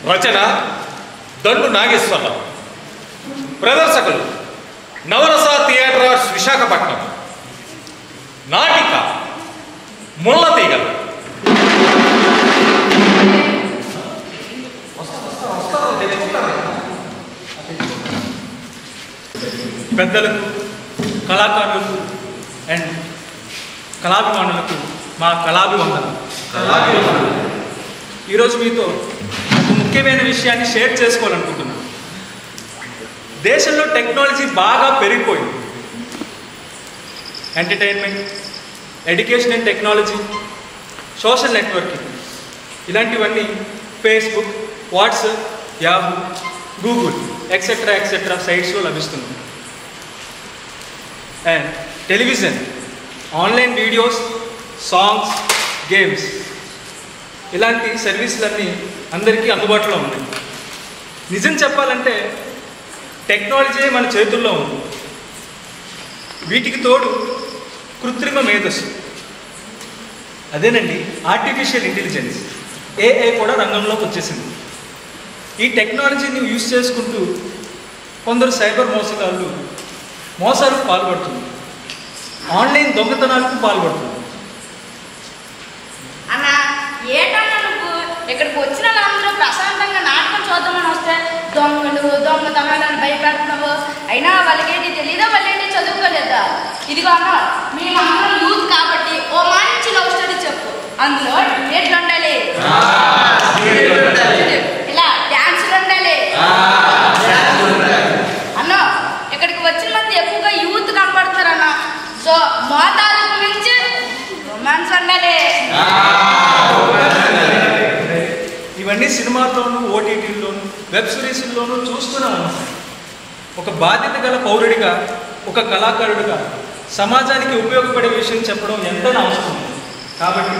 రచన దండు నాగేశ్వరరావు. ప్రదర్శకులు నవరస theatre arts Visakhapatnam. నాటిక ముళ్ళతీగలు. పెద్దలకు, కళాకారులకు అండ్ కళాభిమానులకు మా కళాభివందనం. ఈరోజు మీతో ఒక ముఖ్యమైన విషయాన్ని షేర్ చేసుకోవాలనుకుంటున్నాను. దేశంలో టెక్నాలజీ బాగా పెరిగిపోయింది. Entertainment, education and technology, social networking ఇలాంటివన్నీ Facebook, WhatsApp, Yahoo, Google etcetera సైట్స్లో లభిస్తుంది. And television, online videos, songs, games ఇలాంటి సర్వీసులన్నీ అందరికీ అందుబాటులో ఉన్నాయి. నిజం చెప్పాలంటే టెక్నాలజీ మన చేతుల్లో ఉంది. వీటికి తోడు కృత్రిమ మేధస్సు, అదేనండి ఆర్టిఫిషియల్ ఇంటెలిజెన్స్, ఏఐ కూడా రంగంలోకి వచ్చేసింది. ఈ టెక్నాలజీని యూజ్ చేసుకుంటూ కొందరు సైబర్ మోసగాళ్ళు మోసాలకు పాల్పడుతుంది, ఆన్లైన్ దొంగతనాలకు పాల్పడుతుంది. అన్న ఏటన్నా నువ్వు ఇక్కడికి వచ్చిన వాళ్ళందరూ ప్రశాంతంగా నాటకం చూద్దామని వస్తే దొంగతనాలను భయపెడుతున్నావు. అయినా వాళ్ళకేంటి తెలీదా, వాళ్ళేంటి చదువుకోలేదా? ఇదిగో అన్న, మేమందరం యూత్ కాబట్టి ఓ మంచి లవ్ స్టోరీ చెప్పు. అందులో ఎట్లు ఉండాలి, ఇలా డ్యాన్సులు ఉండాలి. అన్న ఇక్కడికి వచ్చిన మంది ఎక్కువగా యూత్ కనపడుతున్నారన్న. సో మోతాదుకు మించి రొమాన్స్ ఉండాలి. ఇవన్నీ సినిమాల్లోనూ, ఓటీటీల్లోనూ, వెబ్ సిరీస్ల్లోనూ చూస్తూనే ఉన్నాం. ఒక బాధ్యత గల పౌరుడిగా, ఒక కళాకారుడిగా సమాజానికి ఉపయోగపడే విషయం చెప్పడం ఎంతైనా అవసరం. కాబట్టి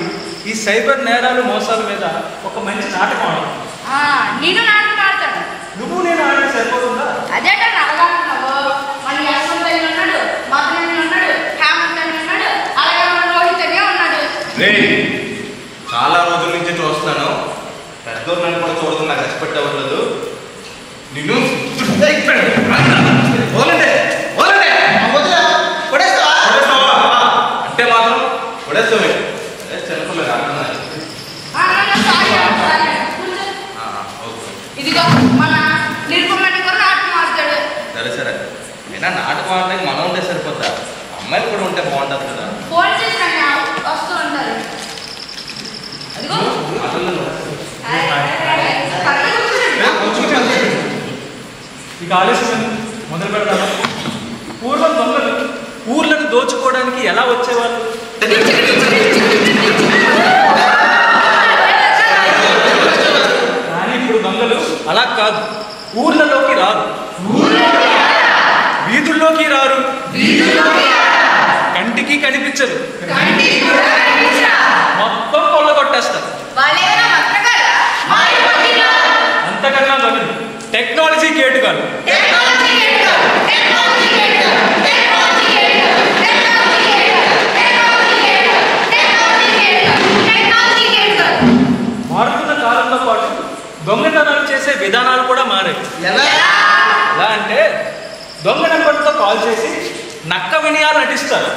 ఈ సైబర్ నేరాలు, మోసాల మీద ఒక మంచి నాటకం ఆడాలి. నేను నాటకం ఆడతాను. నువ్వు నేను ఆడితే సరిపోతుందా? అదేట నడగలుగుతున్నావు. మన యశ్వంత్ అని ఉన్నాడు, మదన్ ఉన్నాడు, హేమంత్ అని ఉన్నాడు, అలాగే మన రోహిత్ అనే ఉన్నాడు. చాలా రోజుల నుంచి చూస్తున్నాను. పెద్దోరు నన్ను కూడా చూడదు, నాకు రెస్పెక్ట్ అవ్వట్లేదు. నిన్ను అంటే మాత్రం కొడేస్తామే చిన్నపిల్లలు ఇదిగో మన నిర్మలని కూడా నాటకం ఆడతాడు. సరే అయినా నాటకం ఆడడానికి మనం ఉంటే సరిపోతా, అమ్మాయిలు కూడా ఉంటే బాగుంటుంది కదా. ఫోన్ చేసి వస్తూ ఉంటారు. అదిగో ఇక ఆలస్యం మొదలు పెడతాను. పూర్వం దొంగలు ఊర్లను దోచుకోవడానికి ఎలా వచ్చేవాళ్ళు? కానీ ఇప్పుడు దొంగలు అలా కాదు. ఊర్లలోకి రారు, వీధుల్లోకి రారు, కంటికి కనిపించరు, మొత్తం కొల్లగొట్టేస్తారు. అంతకన్నా దొంగలు టెక్నాలజీ కేటుగాలు. మారుతున్న కాలంతో పాటు దొంగతనాలు చేసే విధానాలు కూడా మారాయి. ఎలా అంటే దొంగ నెంబర్తో కాల్ చేసి నక్క వినయాలు నటిస్తారు.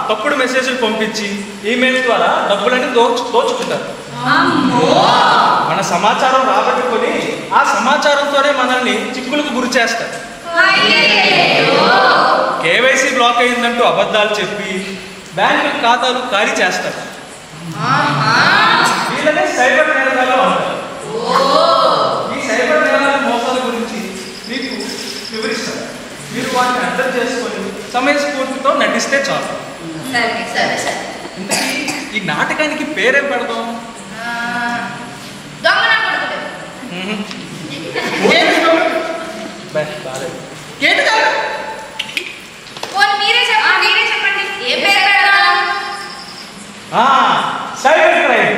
తప్పుడు మెసేజ్లు పంపించి ఈమెయిల్ ద్వారా డబ్బులన్నీ దోచుకుంటారు. మన సమాచారం రాబట్టుకొని ఆ సమాచారంతోనే మనల్ని చిక్కులకు గురి చేస్తారు. కేవైసీ బ్లాక్ అయిందంటూ అబద్ధాలు చెప్పి బ్యాంకు ఖాతాలు ఖాళీ చేస్తారు. వీళ్ళనే సైబర్ నేరగాళ్ళు అంటారు. ఈ సైబర్ నేరాల మోసాల గురించి మీకు వివరిస్తారు. మీరు వాటిని అర్థం చేసుకొని సమయస్ఫూర్తితో నటిస్తే చాలు. ఇంతకీ ఈ నాటకానికి పేరేం పెడదాం? మీరే చెప్పండి ఏ పేరు పెడదాం? Cyber crime.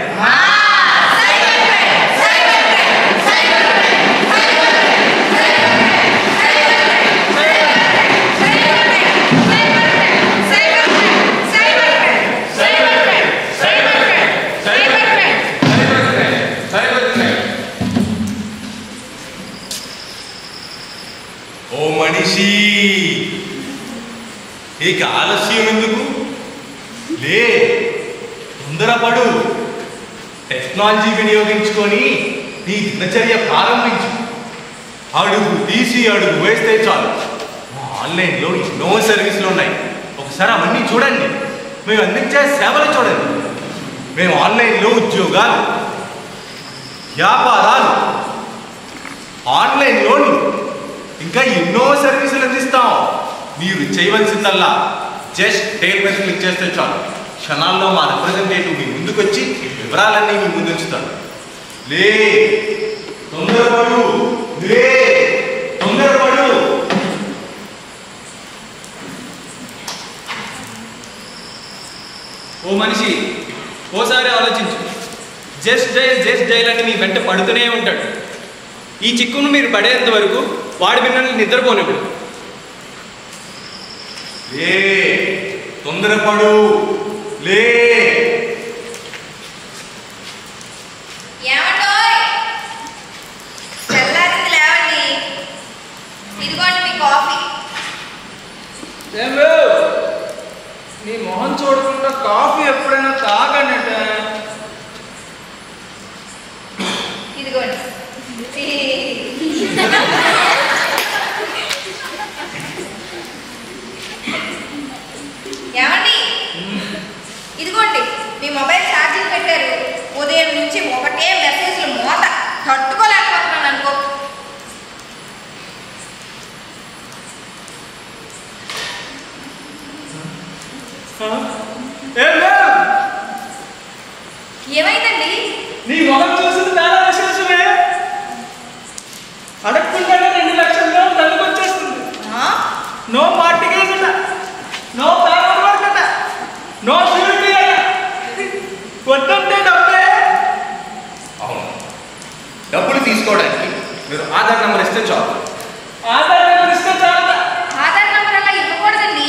మనిషి, ఇక ఆలస్యం ఎందుకు? లే, తొందరపడు. టెక్నాలజీ వినియోగించుకొని నీ దినచర్య ప్రారంభించు. అడుగు తీసి అడుగు వేస్తే చాలు. ఆన్లైన్లో ఎన్నో సర్వీసులు ఉన్నాయి. ఒకసారి అవన్నీ చూడండి. మేము అందించే సేవలు చూడండి. మేము ఆన్లైన్లో ఉద్యోగాలు, వ్యాపారాలు, ఆన్లైన్లోని ఇంకా ఎన్నో సర్వీసులు అందిస్తాం. మీరు చేయవలసిందల్లా జస్ట్ టైల్ మీద క్లిక్ చేస్తే చాలు. క్షణాల్లో మా రిప్రజెంటేటివ్ మీ ముందుకు వచ్చి వివరాలన్నీ మీ ముందు ఉంచుతాడు. లే, తొందరపడు. లే, తొందరపడు. ఓ మనిషి, ఓసారి ఆలోచించు. జస్ట్ డైల్ అని మీ వెంట పడుతూనే ఉంటాడు. ఈ చిక్కును మీరు పడేంత వరకు వాడి మిమ్మల్ని నిద్రపోనివ్వడు. లే, తొందరపడు. లే. ఏమండోయ్, తెల్లారింది లేవండి. ఇదిగోండి మీ కాఫీ. నీ మొహం చూడకుండా కాఫీ ఎప్పుడైనా తాగనట. ఇదిగోండి. ఏమండి, ఇదిగోండి మీ మొబైల్ ఛార్జింగ్ పెట్టారు. ఉదయం నుంచి ఒకటే మెసేజ్లు మోత, తట్టుకోలేకపోతున్నాను అనుకో. ఏమైందండి? నీ మొహం చూసింది చాలా విశేషమే. అడగకుండానే 2 లక్షల్లో తల్లికి వచ్చేస్తుంది. నో మార్టిగేజ్ అట, నో పేపర్ వర్క్ అట, నో షూరిటీ అట. వద్దంటే డబ్బే. అవును, డబ్బులు తీసుకోవడానికి మీరు ఆధార్ నెంబర్ ఇస్తే చాలు. ఆధార్ నెంబర్ ఇస్తే చాలట. ఆధార్ నెంబర్ అలా ఇవ్వకూడదండి.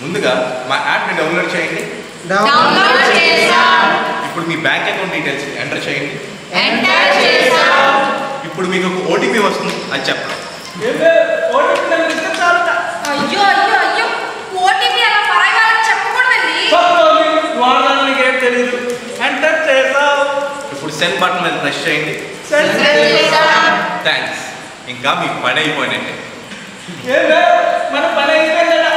ముందుగా మా యాప్ని డౌన్లోడ్ చేయండి. డౌన్లోడ్ చేశాం. ఇప్పుడు మీ బ్యాంక్ అకౌంట్ డీటెయిల్స్ ఎంటర్ చేయండి. ఎంటర్ చేశాం. ఇప్పుడు మీకు ఒక ఓటీపీ వస్తుంది, అది చెప్పండి. ఓటీపీ నెంబర్ ఇస్తే చాలట. అయ్యో అయ్యో అయ్యో, ఓటీపీ అలా పరాగా చెప్పకూడదండి. వాడడానికి ఏం తెలియదు. ఎంటర్ చేసావు. ఇప్పుడు సెండ్ బటన్ మీద ప్రెస్ చేయండి. థ్యాంక్స్. ఇంకా మీకు పని అయిపోయినట్టే. మన పని అయిపోయిందట.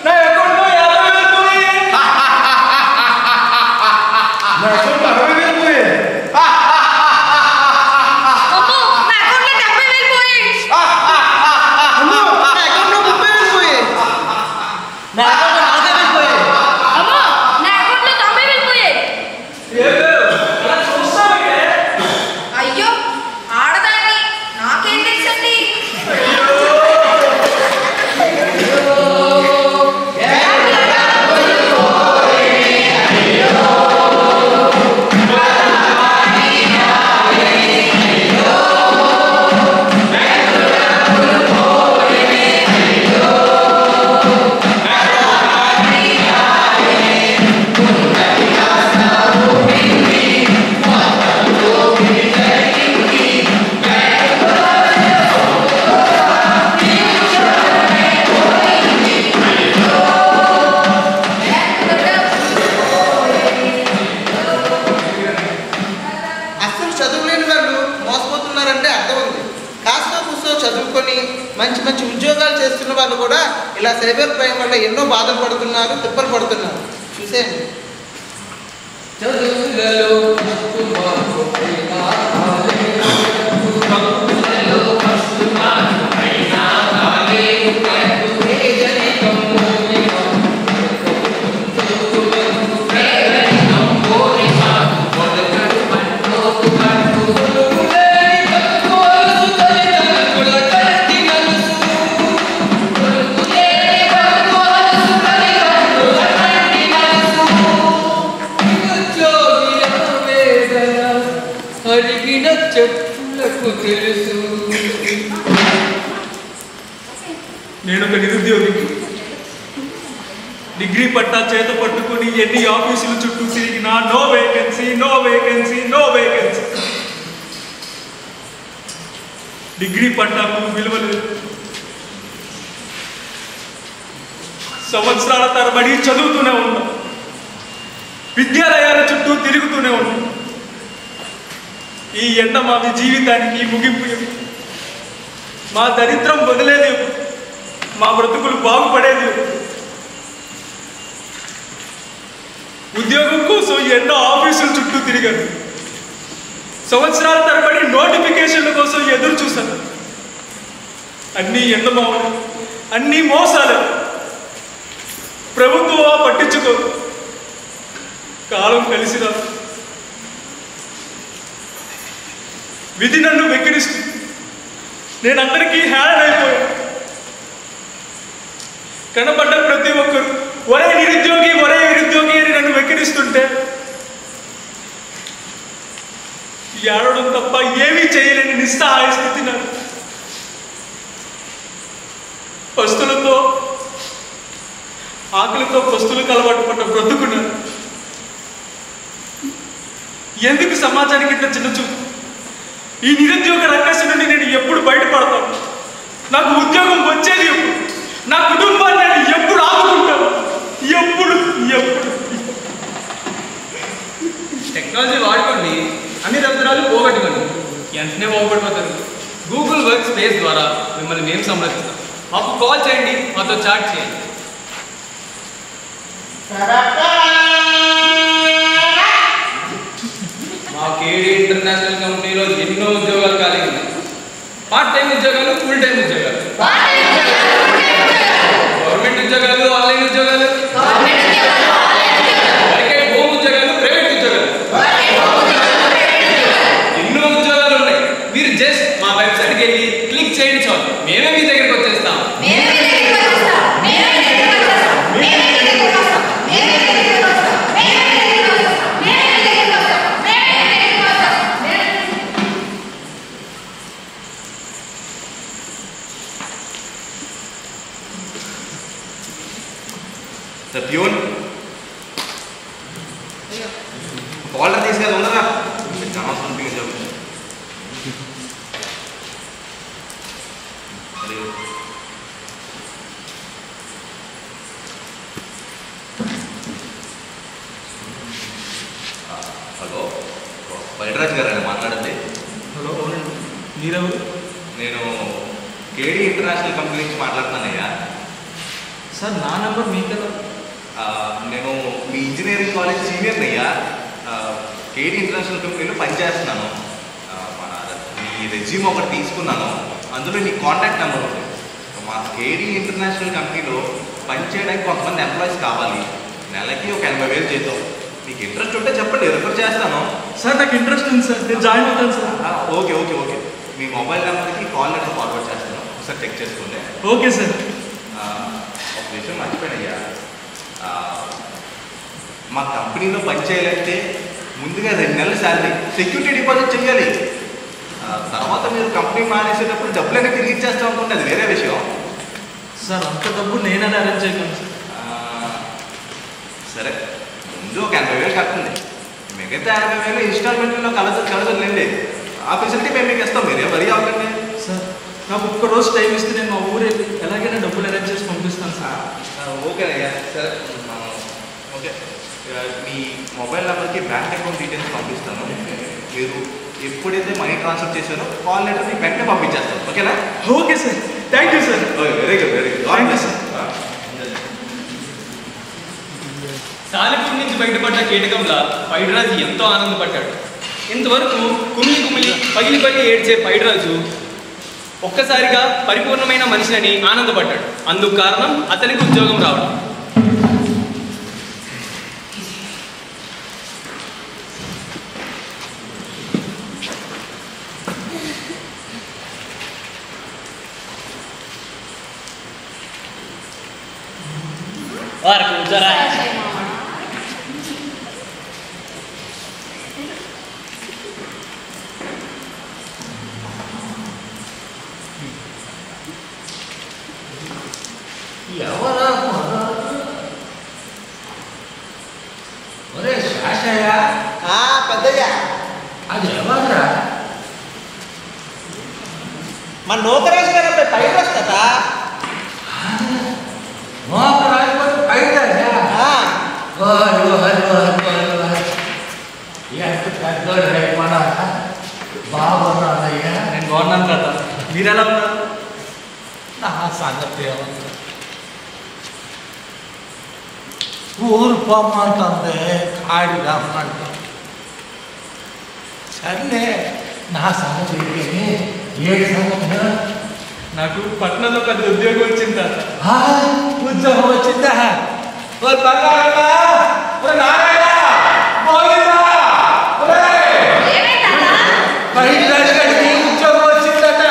నా అకౌంట్లో 50,000 పోయి. నా అకౌంట్లో 60,000 పోయి. అమ్మో, నా అకౌంట్లో 70,000 పోయాయి. అమ్మో, నా అకౌంట్లో 30,000 పోయి. నా అకౌంట్లో 40,000 పోయి. అమ్మో, నా అకౌంట్లో 90,000 పోయాయి. అలా చూస్తామంటే అయ్యో, ఆడదాన్ని నాకేం తెలుసండి. అసలు చదువులేని వాళ్ళు మోసపోతున్నారంటే అర్థం ఉంది. కాస్త కూర్చో చదువుకొని మంచి మంచి ఉద్యోగాలు చేస్తున్న వాళ్ళు కూడా ఇలా సైబర్ క్రైమ్ వల్ల ఎన్నో బాధలు పడుతున్నారు, తిప్పలు పడుతున్నారు. చూసేయండి. అడిగిన చెప్పులకు తెలుసు. నేను ఒక నిరుద్యోగి. డిగ్రీ పట్టా చేత పట్టుకొని ఎన్ని ఆఫీసులు చుట్టూ తిరిగినా no vacancy, no vacancy, no vacancy. Degree పట్టాకు విలువ లేదు. సంవత్సరాల తరబడి చదువుతూనే ఉన్నాం. విద్యాలయాల చుట్టూ తిరుగుతూనే ఉన్నాం. ఈ ఎండ మా జీవితానికి ముగింపు. మా దరిద్రం వదిలేది, మా బ్రతుకులు బాగుపడేది. ఉద్యోగం కోసం ఎన్నో ఆఫీసుల చుట్టూ తిరిగాను. సంవత్సరాల తరబడి నోటిఫికేషన్ల కోసం ఎదురు చూశాను. అన్నీ ఎండమావులు, అన్నీ మోసాలు. ప్రభుత్వం పట్టించుకో. కాలం కలిసిరా. విధి నన్ను వెక్కిరిస్తుంది. నేను అందరికీ హ్యాండ్ అయిపోయాను. కనబడ్డ ప్రతి ఒక్కరు ఒరే నిరుద్యోగి, ఒరే నిరుద్యోగి అని నన్ను వెక్కిరిస్తుంటే ఏడవడం తప్ప ఏమీ చేయలేని నిస్సహాయ స్థితి నాకు. పస్తులతో ఆకలితో పస్తులకు అలవాటు పడ్డ బ్రతుకున్నాను. ఎందుకు సమాజానికి ఇంత చిన్న చూపు? ఈ నిరుద్యోగ రక్కసి నుండి నేను ఎప్పుడు బయటపడతాను? నాకు ఉద్యోగం వచ్చేది ఎప్పుడు? నా కుటుంబాన్ని నేను ఎప్పుడు ఆదుకుంటాను? ఎప్పుడు ఎప్పుడు? టెక్నాలజీ వాడుకోండి, అన్ని రంధ్రాలు పోగొట్టుకోండి, వెంటనే బాగుపడిపోతారు. గూగుల్ వర్క్ స్పేస్ ద్వారా మిమ్మల్ని మేము సంప్రదిస్తాం. మాకు కాల్ చేయండి, మాతో చాట్ చేయండి. మా కేడీ ఇంటర్నేషనల్ కంపెనీలో ఎన్నో ఉద్యోగాలు ఖాళీ ఉన్నాయి. పార్ట్ టైం ఉద్యోగాలు, ఫుల్ టైం ఉద్యోగాలు, గవర్నమెంట్ ఉద్యోగాలు, ఆన్లైన్ ఉద్యోగాలు, వర్క్ ఎట్ హోమ్ ఉద్యోగాలు, ప్రైవేట్ ఉద్యోగాలు, ఎన్నో ఉద్యోగాలు ఉన్నాయి. మీరు జస్ట్ మా వెబ్సైట్కి వెళ్ళి క్లిక్ చేయండి చాలు, మేమే మీ దగ్గరికి వచ్చేస్తాం. ప్యూన్ ఆర్డర్ తీసుకెళ్ళి ఉండరా? చాలా సంథింగ్ జరుగుతుంది. హలో, బయటరాజు గారండి మాట్లాడండి. హలో, అవునండి. మీరెవరు? నేను కేడీ ఇంటర్నేషనల్ కంపెనీ నుంచి మాట్లాడుతున్నానయ్యా. సార్, నా నెంబర్ మీకు కదా. నేను మీ ఇంజనీరింగ్ కాలేజ్ సీనియర్ని అయ్యా. కేడీ ఇంటర్నేషనల్ కంపెనీలో పనిచేస్తున్నాను. మీ రెజ్యూమ్ ఒకటి తీసుకున్నాను, అందులో మీ కాంటాక్ట్ నెంబర్ ఉంది. మా కేడీ ఇంటర్నేషనల్ కంపెనీలో పనిచేయడానికి కొంతమంది ఎంప్లాయీస్ కావాలి. నెలకి ఒక 80,000 జీతం. మీకు ఇంట్రెస్ట్ ఉంటే చెప్పండి, రిఫర్ చేస్తాను. సార్, నాకు ఇంట్రెస్ట్ ఉంది సార్, నేను జాయిన్ అవుతాను సార్. ఓకే ఓకే ఓకే మీ మొబైల్ నెంబర్కి కాల్ లెటర్ ఫార్వర్డ్ చేస్తాను, ఒకసారి చెక్ చేసుకోండి. Okay sir. ఒక విషయం మర్చిపోయినయ్యా, మా కంపెనీలో పనిచేయాలంటే ముందుగా 2 నెలల శాలరీ సెక్యూరిటీ డిపాజిట్ చేయాలి. తర్వాత మీరు కంపెనీ మానేసేటప్పుడు డబ్బులైనా తిరిగి ఇచ్చేస్తాం అనుకుంటే అది వేరే విషయం. సార్, అంత డబ్బు నేనని అరేంజ్ చేయగలను సార్. సరే, ముందు ఒక 80,000 కట్టండి, మిగతా 50,000 ఇన్స్టాల్మెంట్లో కలదలేండి. ఆ ఫెసిలిటీ మేము మీకు ఇస్తాం, మీరే వరీ అవ్వకండి. సార్, నాకు ఒక్కరోజు టైం ఇస్తే నేను మా ఊరు వెళ్ళి ఎలాగైనా డబ్బులు అరేంజ్ చేసి పంపిస్తాను సార్. ఓకేనయ్యా, సరే. ఓకే, మీ మొబైల్ నెంబర్కి బ్యాంక్ అకౌంట్ డీటెయిల్స్ పంపిస్తాను. మీరు ఎప్పుడైతే మనీ ట్రాన్స్ఫర్ చేశారో కాల్ లెటర్ మీకు వెంటనే పంపించేస్తాను. ఓకేనా? Okay sir, thank you sir. Very good, very good. Thank you sir. సాలెపూర్ నుంచి బయటపడ్డ కీటకంలా పైడిరాజు ఎంతో ఆనందపడ్డాడు. ఇంతవరకు కుమిలి పగిలి ఏడ్చే పైడిరాజు ఒక్కసారిగా పరిపూర్ణమైన మనిషిని ఆనందపడ్డాడు. అందుకు కారణం అతనికి ఉద్యోగం రావడం. మన నూకరాజు గారు అబ్బాయి పైకి వస్తుందా? బాగున్నానయ్యా. నేను బాగున్నాను తాత, మీరు ఎలా ఉన్నారు? నా సంగతి ఏమన్నా ఊరు పొమ్మంటుంది, కాడి రమ్మంటుంది. సర్లే, నా సంగతి ఏ సంగతి? నాకు పట్టణంలో పెద్ద ఉద్యోగం వచ్చింది తాత. ఉద్యోగం వచ్చిందా? ఓ బంగారమ్మా, ఓ నారాయణ, గోవిందా, పైకి రాజుగారికి ఉద్యోగం వచ్చిందట.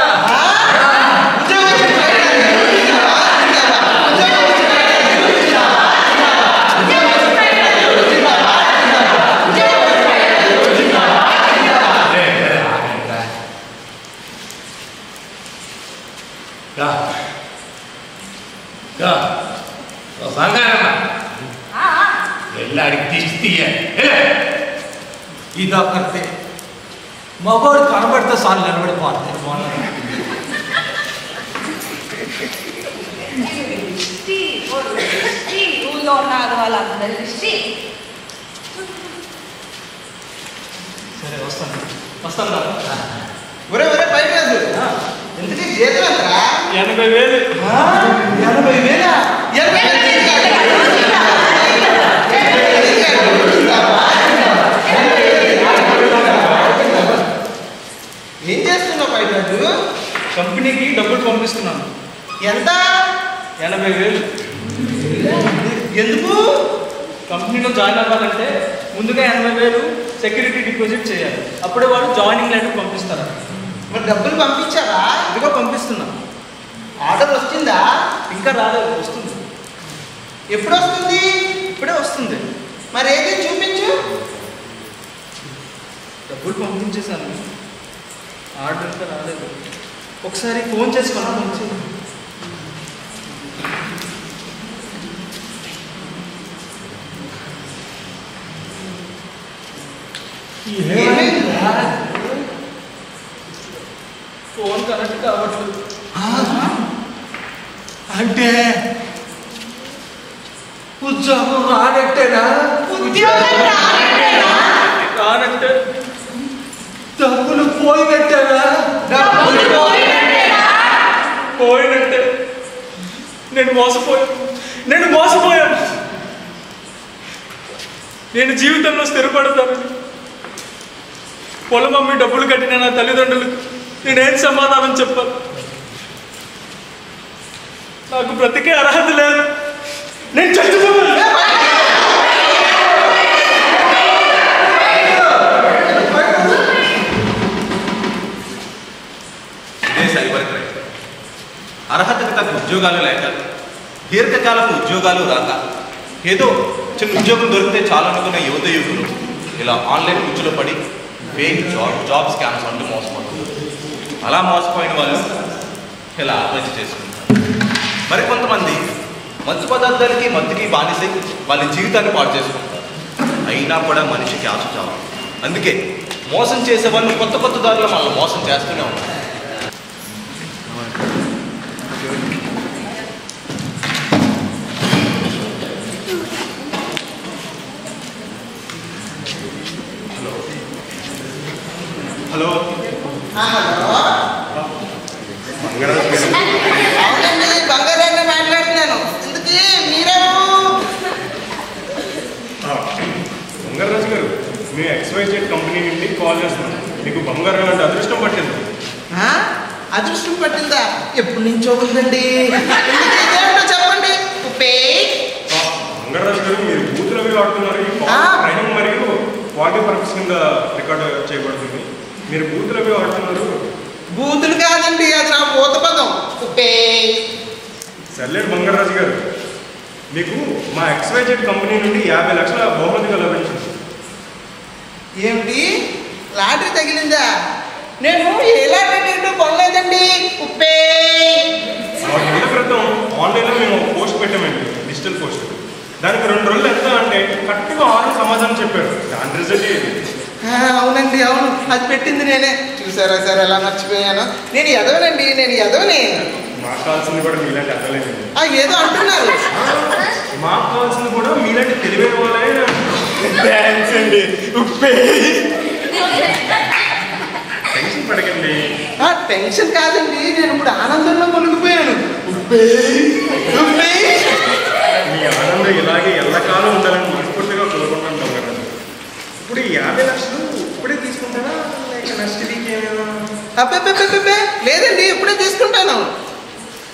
బంగారమ్మ, ఎల్లాడికి దిష్టి తీయాలి. ఇదొకటి మగోడు కనబడితే సార్లు నిలబడిపోతుంది. ఊళ్ళో ఉన్నారు వాళ్ళందరూ దృష్టి. సరే వస్తాను తాత. ఒరే ఒరే పైకి రాజు, ఎందుకు జీతం ఎంతరా? 80,000. 80,000? ఏం చేస్తున్నావు పైకి రాజు? కంపెనీకి డబ్బులు పంపిస్తున్నాను. ఎంత? 80,000. ఎందుకు? కంపెనీలో జాయిన్ అవ్వాలంటే ముందుగా 80,000 సెక్యూరిటీ డిపాజిట్ చేయాలి. అప్పుడే వాళ్ళు జాయినింగ్ లెటర్ పంపిస్తారు. మరి డబ్బులు పంపించారా? ఇదిగో పంపిస్తున్నాను. ఆర్డర్ వచ్చిందా? ఇంకా రాలేదు, వస్తుంది. ఎప్పుడు వస్తుంది? ఇప్పుడే వస్తుంది. మరి ఏది చూపించు. డబ్బులు పంపించేశాను, ఆర్డర్ ఇంకా రాలేదు. ఒకసారి ఫోన్ చేసి కనుక్కోవచ్చు. ఫోన్ కనెక్ట్ కావట్లేదు. అంటే ఉద్యోగం రానట్టేనా? కానంటే డబ్బులు పోయినట్టేనా? పోయినట్టే. నేను మోసపోయాను. నేను జీవితంలో స్థిరపడతాను. పొలం అమ్మి డబ్బులు కట్టిన నా తల్లిదండ్రులకు నేనేం సమాధానం చెప్పాను? నాకు బ్రతికే అర్హత లేదు. నేను చచ్చిపోతాను. ఇదే సైబర్ క్రైమ్. అర్హతకు తగ్గ ఉద్యోగాలు లేక, దీర్ఘకాలపు ఉద్యోగాలు రాక, ఏదో చిన్న ఉద్యోగం దొరికితే చాలనుకున్న యువత యువకులు ఇలా ఆన్లైన్ ఉచ్చులో పడి ఫేక్ జాబ్ స్కామ్స్ అంటూ మోసపోతుంది. అలా మోసపోయిన వాళ్ళు ఇలా ఆత్మహత్య చేసుకుంటారు. మరికొంతమంది మత్తు పదార్థాలకి మత్తుకి బానిసై వాళ్ళ జీవితాన్ని పాడు చేసుకుంటారు. అయినా కూడా మనిషికి ఆశ చాలు. అందుకే మోసం చేసే వాళ్ళు కొత్త కొత్త దారులు మనల్ని మోసం చేస్తూనే ఉంటారు. హలో అవునండి, బంగారాన్ని మాట్లాడుతున్నాను. ఎందుకు మీరేమో? బంగారాజు గారు, మీ XYZ కంపెనీ నుండి కాల్ చేస్తున్నాను. మీకు బంగారం అంటే అదృష్టం పట్టింది. అదృష్టం పట్టిందా? ఎప్పటి నుంచో ఉందండి. ఇదేమిటో చెప్పండి. బంగారాజు గారు, మీరు బూతులు అవి వాడుతున్నారు. ఈ కాల్ ట్రైనింగ్ మరియు క్వాలిటీ పర్పస్ కింద రికార్డ్ చేయబడుతుంది. మీరు బూతులు అవి వాడుతున్నారు. బూతులు కాదండి, అది నా భూత పదం. సర్లేడు బంగారాజు గారు, మీకు మా XYZ కంపెనీ నుండి 50 లక్షల బహుమతిగా లభించింది. ఏమిటి? లాటరీ తగిలిందా? నేను ఏ లాటరీ టికెట్ కొనలేదండి. 6 నెలల క్రితం ఆన్లైన్లో మేము పోస్ట్ పెట్టామండి, డిజిటల్ పోస్ట్. దానికి 2 రోజులు ఎంత అంటే కరెక్ట్గా 6 సమాధానం చెప్పారు. దాని రిజల్ట్ ఏది? అవునండి, అవును, అది పెట్టింది నేనే. చూసారా సార్ ఎలా మర్చిపోయాను. నేను ఎదవనండి, నేను ఎదవని. మాకు కావాల్సింది కూడా మీలాంటి అర్థలేదండి. ఏదో అంటున్నారు. మాకు కావాల్సింది కూడా మీలాంటి తెలివైన వాళ్ళే. థ్యాంక్స్ అండి. టెన్షన్ పడకండి. టెన్షన్ కాదండి, నేను ఇప్పుడు ఆనందంలో మునిగిపోయాను. మీ ఆనందం ఇలాగే ఎల్లకాలం ఉండాలని మనస్ఫూర్తిగా కోరుకుంటాను కదా. ఇప్పుడు 50 లక్షలు ఇప్పుడే తీసుకుంటారా లేక నెక్స్ట్ వీక్ ఏమైనా? అబ్బే లేదండి, ఇప్పుడే తీసుకుంటాను.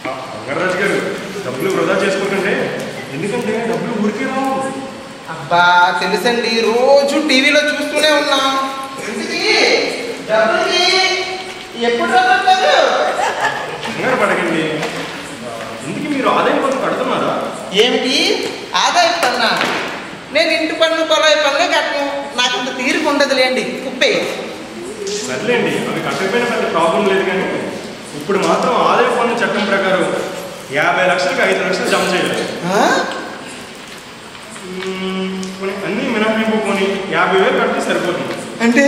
బంగారాజు గారు డబ్బులు వృధా చేసుకోకండి. ఎందుకంటే డబ్బులు ఊరికే రావు. అబ్బా తెలుసండి, రోజు టీవీలో చూస్తూనే ఉన్నాం. ఇంటికి డబ్బులకి ఎప్పుడు రాబోతారు? కంగారు పడకండి. ఇందుకు మీరు ఆదాయం పన్ను కడుతున్నారా? ఏమిటి ఆదాయ పన్నా? నేను ఇంటి పన్ను పొలాయి పన్నే కట్టను. నాకు అంత తీరిక ఉండదులేండి. ఉప్పే సర్లేండి, అవి కట్టకపోయినా పెద్ద ప్రాబ్లం లేదు. కానీ ఇప్పుడు మాత్రం ఆదాయ పన్ను చట్టం ప్రకారం 50 లక్షలకు 5 లక్షలు జమ చేయాలి. అన్నీ మినహాయింపు కొని 50,000 కడితే సరిపోతుంది. అంటే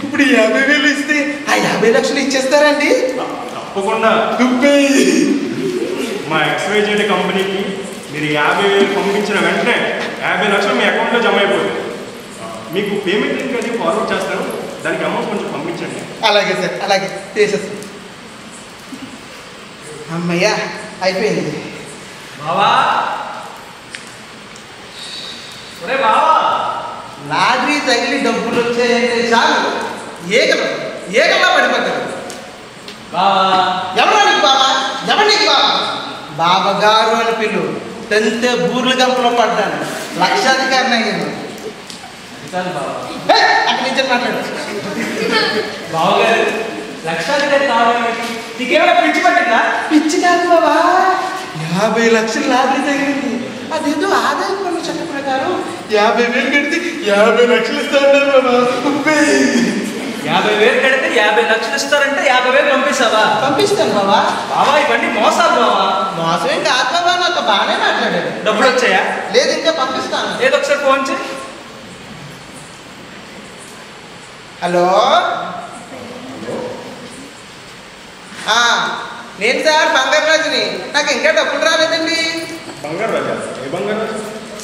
ఇప్పుడు 50,000 ఇస్తే ఆ 50 లక్షలు ఇచ్చేస్తారండి? తప్పకుండా. మా XYZ కంపెనీకి మీరు 50,000 పంపించిన వెంటనే 50 లక్షలు మీ అకౌంట్లో జమ అయిపోతుంది. మీకు పేమెంట్ లింక్ అది ఫార్వర్డ్ చేస్తాను, దానికి అమౌంట్ కొంచెం పంపించండి. అలాగే సార్, అలాగే చేసేస్తాను. అమ్మయ్యా అయిపోయింది. బావా బావా, లాటరీ తగిలి డబ్బులు వచ్చాయంటే చాలు ఏగలా పడిపోతారు. బావా ఎవరు నీకు బాబా? ఎవరు నీకు బాబా? బాబా గారు అని పిల్లు. తంతే బూర్ల గంపలో పడ్డాను, లక్షాధికారిని అయ్యాను. అక్కడి నుంచి మాట్లాడు. బావగారు లక్షాధికారి కావాలి, నీకేమైనా పిచ్చి పట్టిందా? పిచ్చి కాదు బాబా, 50 లక్షలు లాటరీ తగిలింది. అదేదో ఆదాయ పన్ను చట్ట ప్రకారం 50,000 కడితే 50 లక్షలు ఇస్తాడు బాబా. 50,000 కడితే 50 లక్షలు ఇస్తారంటే 50,000 పంపిస్తావా? పంపిస్తాను బాబా. బావా ఇవన్నీ మోసాలు బావా. మోసమేం కాదు బాబా, నాతో బాగానే మాట్లాడాడు. డబ్బులు వచ్చాయా? లేదు, ఇంకా పంపిస్తాను. ఏదో ఒకసారి ఫోన్ చేయి. హలో నేను సార్ బంగారాజుని. నాకు ఇంకా డబ్బులు రాలేదండి. బంగారాజా? ఏ బంగారాజు?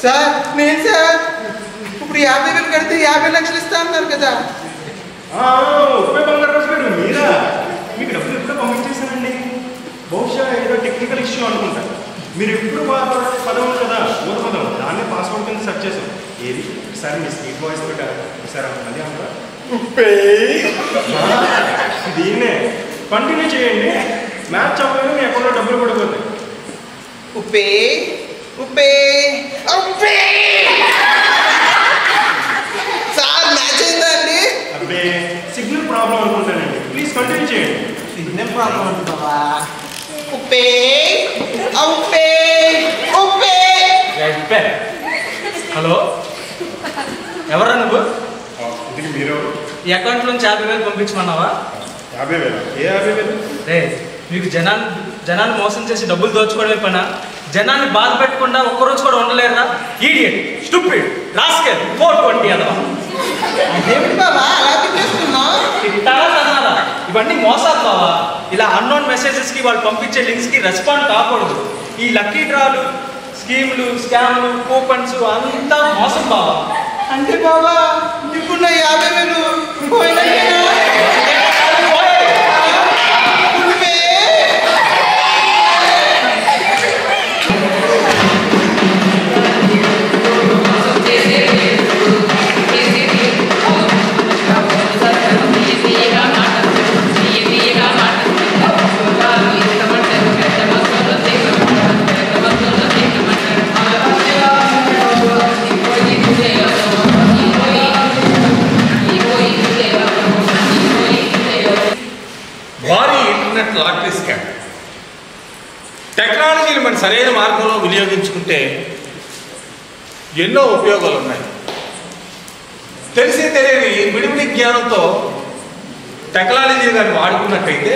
సార్ నేను సార్ ఇప్పుడు 50,000 కడితే 50 లక్షలు ఇస్తా అన్నారు కదా. ఉప్పే బంగారాజు గారు మీరా? మీకు డబ్బులు ఎప్పుడో పంపించేశానండి. బహుశా ఏదో టెక్నికల్ ఇష్యూ అనుకుంటా. మీరు ఎప్పుడు పదం కదా ఊత పదం, దాన్ని పాస్వర్డ్ కింద సెర్చ్ చేశాం. ఏది సార్ మీ స్పీడ్ వాయిస్ తోట సార్ మళ్ళీ అంటారా? దీన్నే కంటిన్యూ చేయండి. మ్యాచ్ అవ్వగానే మీ అకౌంట్లో డబ్బులు పడిపోతాయి. ఉప్పే ఉప్పే ఉప్పే సార్ మ్యాచ్ అయిందా అండి? అబ్బే సిగ్నల్ ప్రాబ్లం అనుకుంటానండి. ప్లీజ్ కంటిన్యూ చేయండి. సిగ్నల్ ప్రాబ్లం అంటున్నావా? ఉప్పే ఉప్పే ఉప్పే. హలో ఎవరా నువ్వు? ఇది మీరు ఈ అకౌంట్ నుంచి 50,000 పంపించమన్నావా? 50,000? ఏ 50,000? రే మీకు జనాన్ని మోసం చేసి డబ్బులు దోచుకోవడమే పనా? జనాన్ని బాధ పెట్టకుండా ఒక్కరోజు కూడా ఉండలేరా? ఈడియట్, స్టూపిడ్, రాస్కెల్, 420 అదవా. అదేమిటి బాబా అలా తిప్పేస్తున్నావు? తిట్టారా అన్నారా? ఇవన్నీ మోసాలు బావా. ఇలా అన్నోన్ మెసేజెస్కి వాళ్ళు పంపించే లింక్స్కి రెస్పాండ్ కాకూడదు. ఈ లక్కీ డ్రాలు, స్కీములు, స్కామ్లు, కూపన్స్ అంతా మోసం బావా. అంటే బాబా ఇప్పుడు నా 50,000 పోయినాయేనా? భారీ ఇంటర్నెట్ లాటరీ స్కామ్. టెక్నాలజీని మనం సరైన మార్గంలో వినియోగించుకుంటే ఎన్నో ఉపయోగాలు ఉన్నాయి. తెలిసి తెలియని విడివిడి జ్ఞానంతో టెక్నాలజీని కానీ వాడుకున్నట్టయితే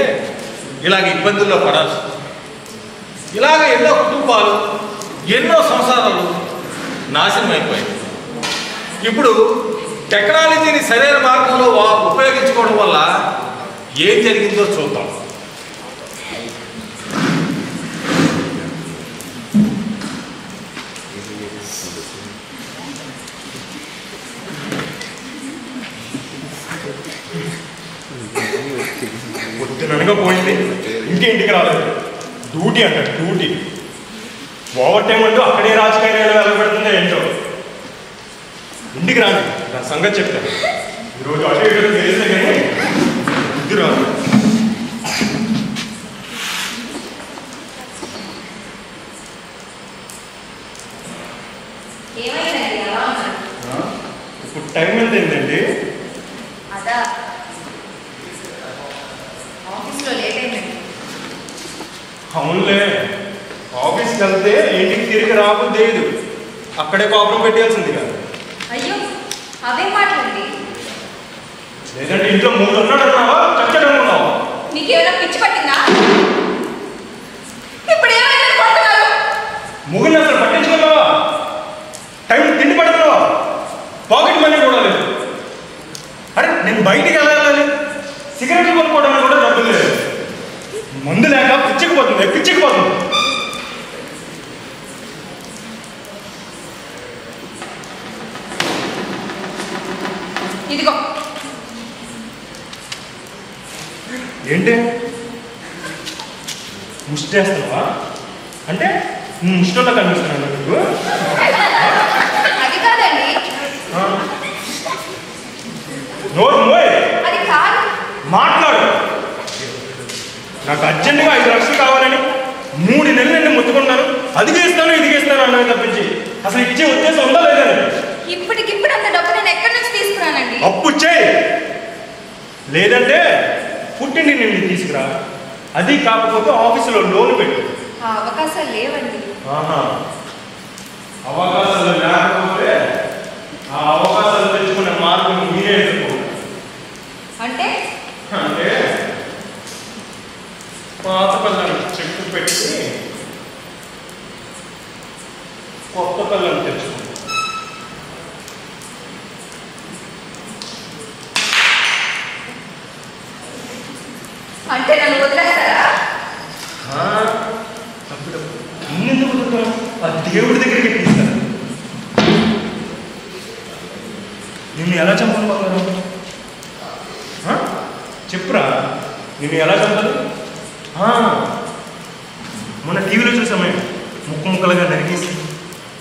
ఇలాగ ఇబ్బందుల్లో పడాల్సి వస్తుంది. ఇలాగ ఎన్నో కుటుంబాలు, ఎన్నో సంసారాలు నాశనం అయిపోయాయి. ఇప్పుడు టెక్నాలజీని సరైన మార్గంలో ఉపయోగించుకోవడం వల్ల ఏం జరిగిందో చూద్దాం. పొద్దుననగా పోయింది, ఇంటికి రాలేదు. డ్యూటీ అంటారు, డ్యూటీ. ఓవర్ టైం అంటూ అక్కడే రాజకీయాలు వెళ్ళబడుతుందో ఏంటో. ఇంటికి రాను, నా సంగతి చెప్తాను. ఈరోజు అటు ఇటు తెలిస్తే కానీ బుద్ధి రాదు. ఇప్పుడు టైం ఎంత అయిందండి? అదా ఆఫీస్లో లేట్ అయిందండి. అవునులే, ఆఫీస్కి వెళ్తే ఇంటికి తిరిగి రాబోద్దేదు, అక్కడే కాపురం పెట్టాల్సింది కదా. అయ్యో అవేం మాట్లాడండి. లేదంటే ఇంట్లో 3 ఉన్నాడు అన్నావా, చచ్చడం ఉన్నావా? నీకేమైనా పిచ్చి పట్టిందా? ఇప్పుడు ఏమైనా కొడుతున్నారు? ముగ్గురిని అసలు పట్టించుకున్నావా? టైం తిండి పడుతున్నావా? పాకెట్ మనీ కూడా లేదు. అరే నేను బయటికి వెళ్ళాలి, సిగరెట్లు కొనుక్కోవడానికి కూడా డబ్బులు లేదు. మందు లేక పిచ్చికిపోతుంది. ఇదిగో ఏంటి ముష్టి చేస్తున్నావా? అంటే ముష్టిలో కనిపిస్తున్నాను నీకు? అది కాదండి. నోరు మోయ్, అది కాదు. మాట్లాడు. నాకు అర్జెంటుగా 5 లక్షలు కావాలని 3 నెలలు నేను ముట్టుకున్నాను. అదిగే ఇస్తాను ఇదిగే ఇస్తాను అన్నది తప్పించి అసలు ఇచ్చే ఉద్దేశం ఉందా లేదా? ఇప్పటికిప్పుడు అంత డబ్బు నేను ఎక్కడి నుంచి తీసుకురానండి? అప్పు చేయి, లేదంటే పుట్టిండి నిన్ను తీసుకురా. అది కాకపోతే ఆఫీసులో లోన్ పెట్టు. ఆ అవకాశాలు లేవండి. అవకాశాలు లేకపోతే ఆ అవకాశాలు తెచ్చుకునే మార్గం మీరే ఎదుర్కోండి. అంటే పాత పిల్లలు చెట్టు పెట్టి కొత్త పిల్లలు తెచ్చుకోండి. అంటే నన్ను వదిలేస్తారా? ఎందుకు వదులుతాను? ఆ దేవుడి దగ్గరికి తీసుకురా. నిన్ను ఎలా చంపాలి బాగారు? చెప్పురా, నిన్ను ఎలా చంపాలి? మొన్న టీవీలో చూసామే, ముక్కలుగా నరిగేసి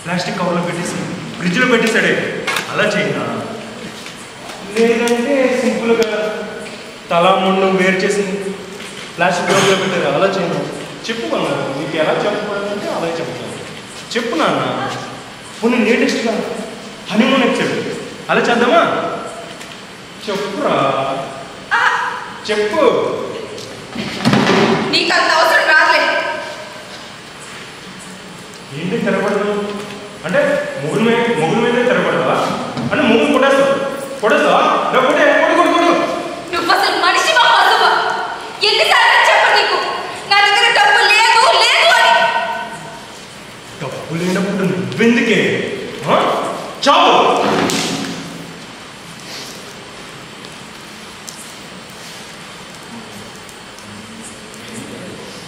ప్లాస్టిక్ కవర్లో పెట్టేసి ఫ్రిడ్జ్లో పెట్టేశాడే, అలా చేయనా? లేదంటే సింపుల్గా తల ముందు వేరు చేసి ప్లాస్టిక్ కవర్లో పెట్టారు, అలా చేయనా? చెప్పుకున్నాను, నీకు ఎలా చెప్పాలంటే అలా చెప్తాను. చెప్పు నాన్న, కొన్ని లేటెస్ట్గా హనీమూన్ ఎపిసోడ్ అలా చేద్దామా? చెప్పురా, చెప్పు. నీకు అంత అవసరం రాలేదు. ఏంటి తెరపడదు అంటే ముగ్గురు మీద తెరపడదా? అంటే ముగ్గురు కొడేస్తావా? కొడు. నువ్వు అసలు మనిషి పశువా? ఎన్నిసార్లు చెప్పు నీకు నా దగ్గర డబ్బు లేదు అని? డబ్బు లేనప్పుడు నువ్వెందుకే చావు?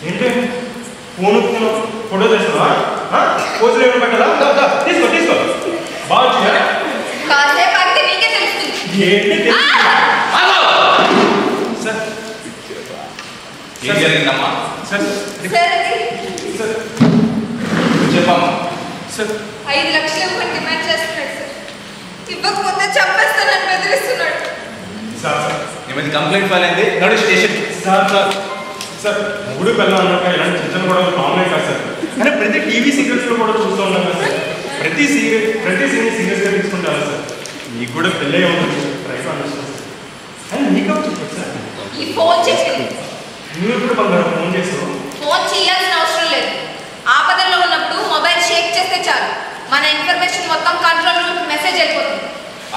ఏంటి ఫోన్ ఫోటో చేస్తావా? పోజులు ఏమైనా పెట్టాలా? తీసుకో బాగా వచ్చిందా? కాసేపు అంటే నీకే తెలుస్తుంది. ఏంటి సార్? ఏం జరిగిందమ్మా? సార్ చెప్పమ్మా. సార్ 5 లక్షలు ఇవ్వమని డిమాండ్ చేస్తున్నాడు సార్. ఇవ్వకపోతే చంపేస్తానని బెదిరిస్తున్నాడు. సార్ నీ మీద కంప్లైంట్ ఫైల్ అయింది, నడు స్టేషన్. సార్ మూడు పిల్లలు అన్నాక ఇలాంటి చిత్రం కూడా కామన్ కాదు సార్. అంటే ప్రతి టీవీ సీరియల్స్లో కూడా చూస్తూ ఉన్నాం కదా సార్. ప్రతి సీన్ సీరియస్గా తీసుకుంటారా సార్? మీకు కూడా పెళ్ళే ఉంటుంది, ట్రై అందిస్తాను సార్. అని మీకు చెప్పండి సార్. ఈ ఫోన్ చేసింది. నువ్వు ఎప్పుడు బంగారం ఫోన్ చేస్తావు? ఫోన్ చేయాల్సిన అవసరం లేదు. ఆపదల్లో ఉన్నప్పుడు మొబైల్ షేక్ చేస్తే చాలు, మన ఇన్ఫర్మేషన్ మొత్తం కంట్రోల్ రూమ్ మెసేజ్ వెళ్ళిపోతుంది.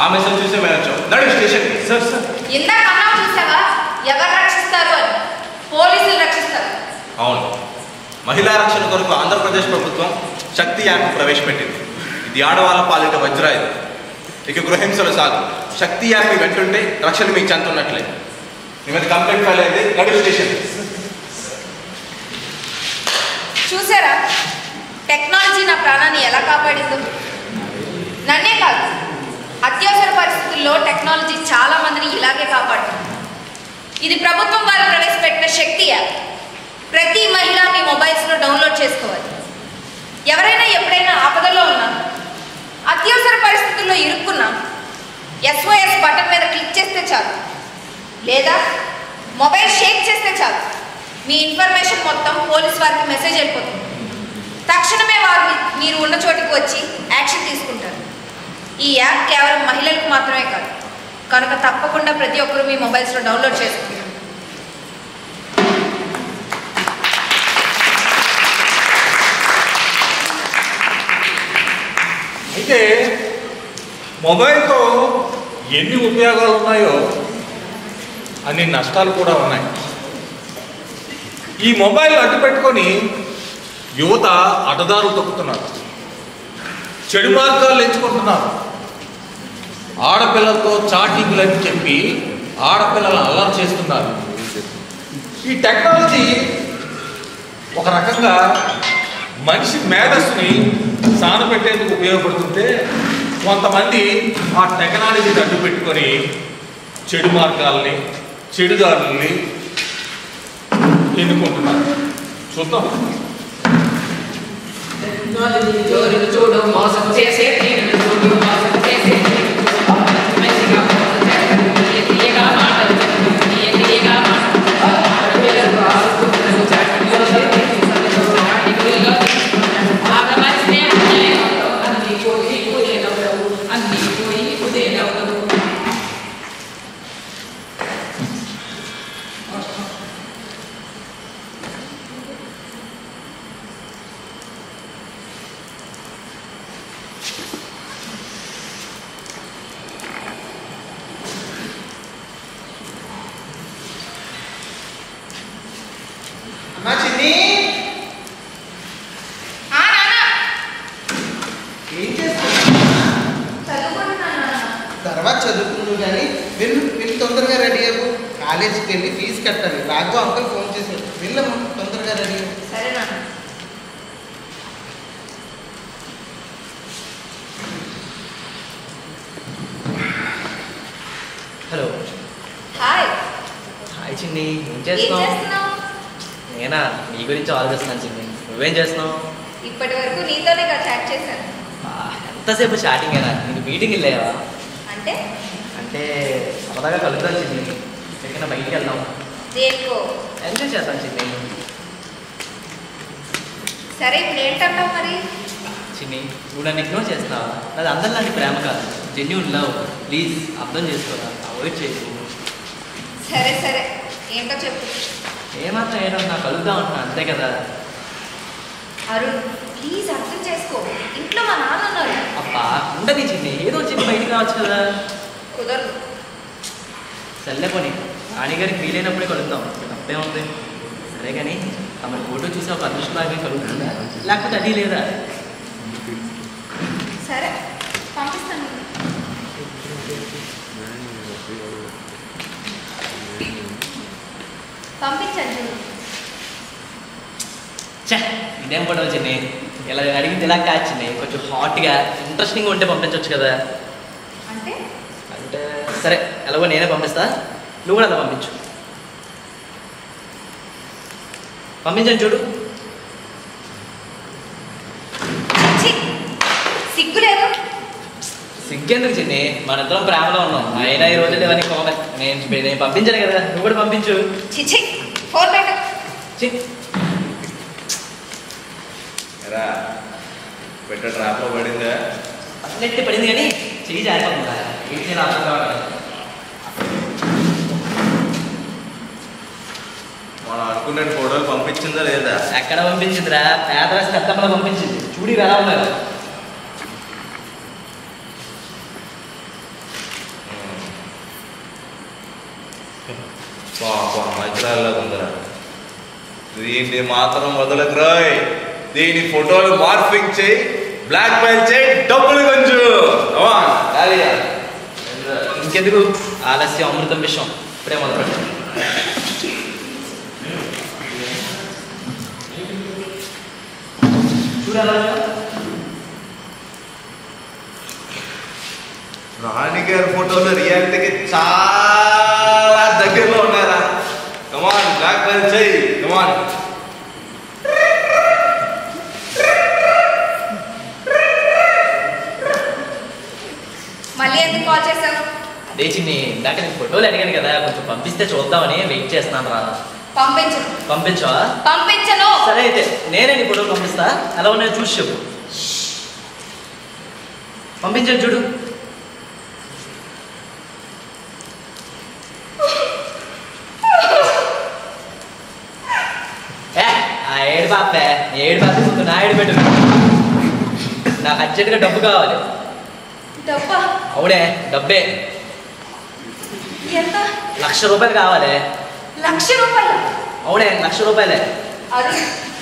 ఆ మెసేజ్ చూసే మేము వచ్చాం, నడు స్టేషన్. సార్ ఇందాక అన్నావు చూసావా, ఎవరు రక్షిస్తారు అని? పోలీసులు రక్షిస్తారు. అవును, మహిళా రక్షణ కొరకు ఆంధ్రప్రదేశ్ ప్రభుత్వం శక్తి యాప్ ప్రవేశపెట్టింది. ఇది ఆడవాళ్ళ పాలిట వజ్రాయుధం. ఇక గృహింసలు సాగు. శక్తి యాప్ వెంటుంటే రక్షణ మీకు చెందుతున్నట్లే. మీ మీద కంప్లైంట్ ఫైల్ అయింది, నోటిఫికేషన్. చూసారా టెక్నాలజీ నా ప్రాణాన్ని ఎలా కాపాడిందో? నన్నే కాదు, అత్యవసర పరిస్థితుల్లో టెక్నాలజీ చాలా మందిని ఇలాగే కాపాడుతుంది. ఇది ప్రభుత్వం వారు ప్రవేశపెట్టిన శక్తి యాప్. ప్రతి మహిళ మీ మొబైల్స్లో డౌన్లోడ్ చేసుకోవాలి. ఎవరైనా ఎప్పుడైనా ఆపదలో ఉన్నా, అత్యవసర పరిస్థితుల్లో ఇరుక్కున్నా SOS బటన్ మీద క్లిక్ చేస్తే చాలు, లేదా మొబైల్ షేక్ చేస్తే చాలు, మీ ఇన్ఫర్మేషన్ మొత్తం పోలీస్ వారికి మెసేజ్ వెళ్ళిపోతుంది. తక్షణమే వారు మీరు ఉన్న చోటికి వచ్చి యాక్షన్ తీసుకుంటారు. ఈ యాప్ కేవలం మహిళలకు మాత్రమే కాదు కనుక తప్పకుండా ప్రతి ఒక్కరూ మీ మొబైల్స్లో డౌన్లోడ్ చేసుకుంటారు. అయితే మొబైల్తో ఎన్ని ఉపయోగాలు ఉన్నాయో అన్ని నష్టాలు కూడా ఉన్నాయి. ఈ మొబైల్ అడ్డు పెట్టుకొని యువత అడ్డదారులు తొక్కుతున్నారు, చెడు మార్గాలు ఎంచుకుంటున్నారు. ఆడపిల్లలతో చాటింగ్లు అని చెప్పి ఆడపిల్లలను అల్లరి చేస్తున్నారు. ఈ టెక్నాలజీ ఒక రకంగా మనిషి మేధస్సుని సానపెట్టేందుకు ఉపయోగపడుతుంటే కొంతమంది ఆ టెక్నాలజీని అడ్డు పెట్టుకొని చెడు మార్గాల్ని, చెడుదారుల్ని ఎన్నుకుంటున్నారు. చూద్దాం. చూడు మోసం చేసే చూడు మోసం చేసే మంచిగా మోసం చేసే తీయగా మాటలు తీయగా అన్ని పోయి ఉదయం అమ్మా చిన్ని, ఏం చేస్తున్నా? తర్వాత చదువుకున్నావు కానీ వెళ్ళి తొందరగా రెడీ అవ్వు. కాలేజీకి వెళ్ళి ఫీజు కట్టాలి. రాఘవ అంకుల్ ఫోన్ చేశాడు. వెళ్ళమ్మా తొందరగా రెడీ అవ్వు. సరేనా? హలో. హాయ్. హాయ్ చిన్ని, ఏం ఏం చేస్తున్నావు? చేస్తున్నావు? నేనా నీ గురించి ఆలోచిస్తున్నాను చిన్ని. నువ్వేం చేస్తున్నావు? ఇప్పటి వరకు నీతోనే కదా చాట్ చేశాను. ఎంతసేపు చాటింగ్ అయినా నీకు మీటింగ్ వెళ్ళావా? అంటే అంటే సరదాగా కలుద్దాం చిన్ని, ఎక్కడికైనా బయటికి వెళ్దాం, దేనికో? ఎంజాయ్ చేద్దాం చిన్ని. సరే ఇప్పుడు ఏంటంటావు మరి? చిన్ని, నువ్వు నన్ను ఇగ్నోర్ చేస్తావా? నాది అందరి లాంటి ప్రేమ కాదు, జెన్యూన్ లవ్. ప్లీజ్ అర్థం చేసుకోరా, అవాయిడ్ చేయకు. సరే సరే ఏంటో చెప్పు. ఏమాత్రం ఏదన్నా కలుద్దాం అంటున్నా, అంతే కదా. అరుణ్ ప్లీజ్ అర్థం చేసుకో, ఇంట్లో మా నాన్న ఉన్నారు. అబ్బా ఉండని చిన్ని, ఏదో చెప్పి బయటికి రావచ్చు కదా. కుదరదు. సర్లే పోనీ, రాణిగారికి వీలైనప్పుడే కలుద్దాం, తప్పే ఉంది. సరే కానీ ఆమె ఫోటో చూసి ఒక అదృష్టంలాగా కలుగుతుందా, లేకపోతే అది లేదా? సరే పంపిస్తాను. పంపించండి చూడు. చే ఇదేం ఫోటో చిన్ని, ఇలా అడిగింది ఇలా కాచింది, కొంచెం హాట్గా ఇంట్రెస్టింగ్గా ఉంటే పంపించవచ్చు కదా. అంటే అంటే సరే ఎలాగో నేనే పంపిస్తా, నువ్వు కూడా అలా పంపించు. పంపించండి చూడు. ఛీ, సిగ్గు లేదు. సిగ్గెందుకు చిన్ని, మన ఇద్దరం ప్రేమలో ఉన్నాం. అయినా ఈ రోజులు ఇవన్నీ కామన్. నేను పంపించాను కదా, నువ్వు కూడా పంపించు. చిచ్చి ఫోన్ పెట్టు. చి ఎరా పెట్ట ట్రాప్లో పడిందా? నెట్టి పడింది కానీ చెయ్యి జారిపోతుందా? ఏంటి నేను అర్థం కావాలి. మనం అనుకునే ఫోటోలు పంపించిందా లేదా? ఎక్కడ పంపించిందిరా? పేదరాశి పెద్దమ్మలో పంపించింది. చూడు ఎలా ఉన్నారు. మైత్రాల్లాగా ఉందరా. దీన్ని మాత్రం వదలకు రాయ్. దీని ఫోటోలు మార్ఫింగ్ చేయి, బ్లాక్ మెయిల్ చేయి, డబ్బులు కొంచు. ఇంకెందుకు ఆలస్యం అమృతం విషయం ఇప్పుడే మొదలు పెట్టండి. చూడాలా రాణి గారి ఫోటోలు రియాలిటీకి చాలా దగ్గరలో ఉన్నారా? కమాన్ బ్లాక్ బెల్ చేయి, కమాన్. మళ్ళీ ఎందుకు కాల్ చేశావు? అదే చిన్ని, ఇందాక నేను ఫోటోలు అడిగాను కదా, కొంచెం పంపిస్తే చూద్దామని వెయిట్ చేస్తున్నాను రా. పంపించను. పంపించవా? పంపించను. సరే అయితే నేనే నీ ఫోటోలు పంపిస్తా, ఎలా ఉన్నాయో చూసి చెప్పు. పంపించాను చూడు. ఆ ఏడు బాపే, ఏడు బాపే ముందు నా ఏడు పెట్టు. నాకు అర్జెంటుగా డబ్బు కావాలి. డబ్బా? అవునే, డబ్బే. ఎంత? 1,00,000 రూపాయలు కావాలి. 1,00,000 రూపాయలు? అవునే, 1,00,000 రూపాయలే. అరుణ్,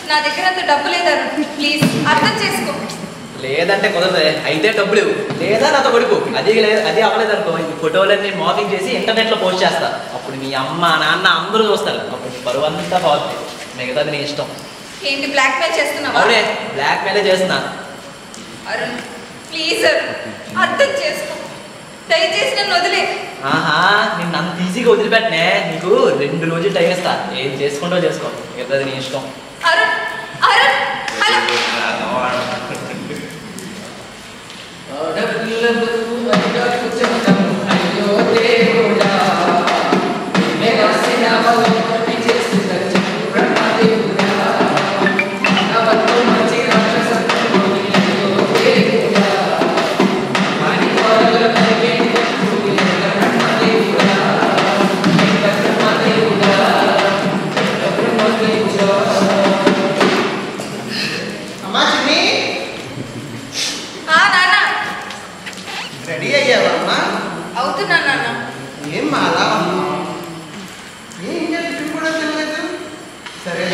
నా దగ్గర అంత డబ్బు లేదు అరుణ్, ప్లీజ్ అర్థం చేసుకో. లేదంటే కుదరదు. అయితే డబ్బులు ఇవ్వు, లేదా నాతో కొడుకు. అది లేదు, అది అవ్వలేదు అనుకో, ఈ ఫోటోలన్నీ మార్కింగ్ చేసి ఇంటర్నెట్లో పోస్ట్ చేస్తా. అప్పుడు మీ అమ్మ నాన్న అందరూ చూస్తారు. అప్పుడు నీ బరువు అంతా బాగుంది. మిగతాది నీ ఇష్టం. ఏంటి బ్లాక్ మెయిల్ చేస్తున్నావా? అవునే, బ్లాక్ మెయిలే చేస్తున్నా. అరుణ్ ప్లీజ్ అరుణ్, అర్థం చేసుకో, దయచేసి నన్ను వదిలే. ఆహా, నేను అంత ఈజీగా వదిలిపెట్టనే. నీకు 2 రోజులు టైం ఇస్తా, ఏం చేసుకుంటో చేసుకో, మిగతాది నీ ఇష్టం. అరుణ్, అరుణ్, హలో. అమ్మా చిన్ని, నాన్న రెడీ అయ్యావా అమ్మా? అవుతున్నా నాన్న. ఏం అలా ఉన్నావు? ఏం ఇంకా టిఫిన్ కూడా తినలేదు? సరే,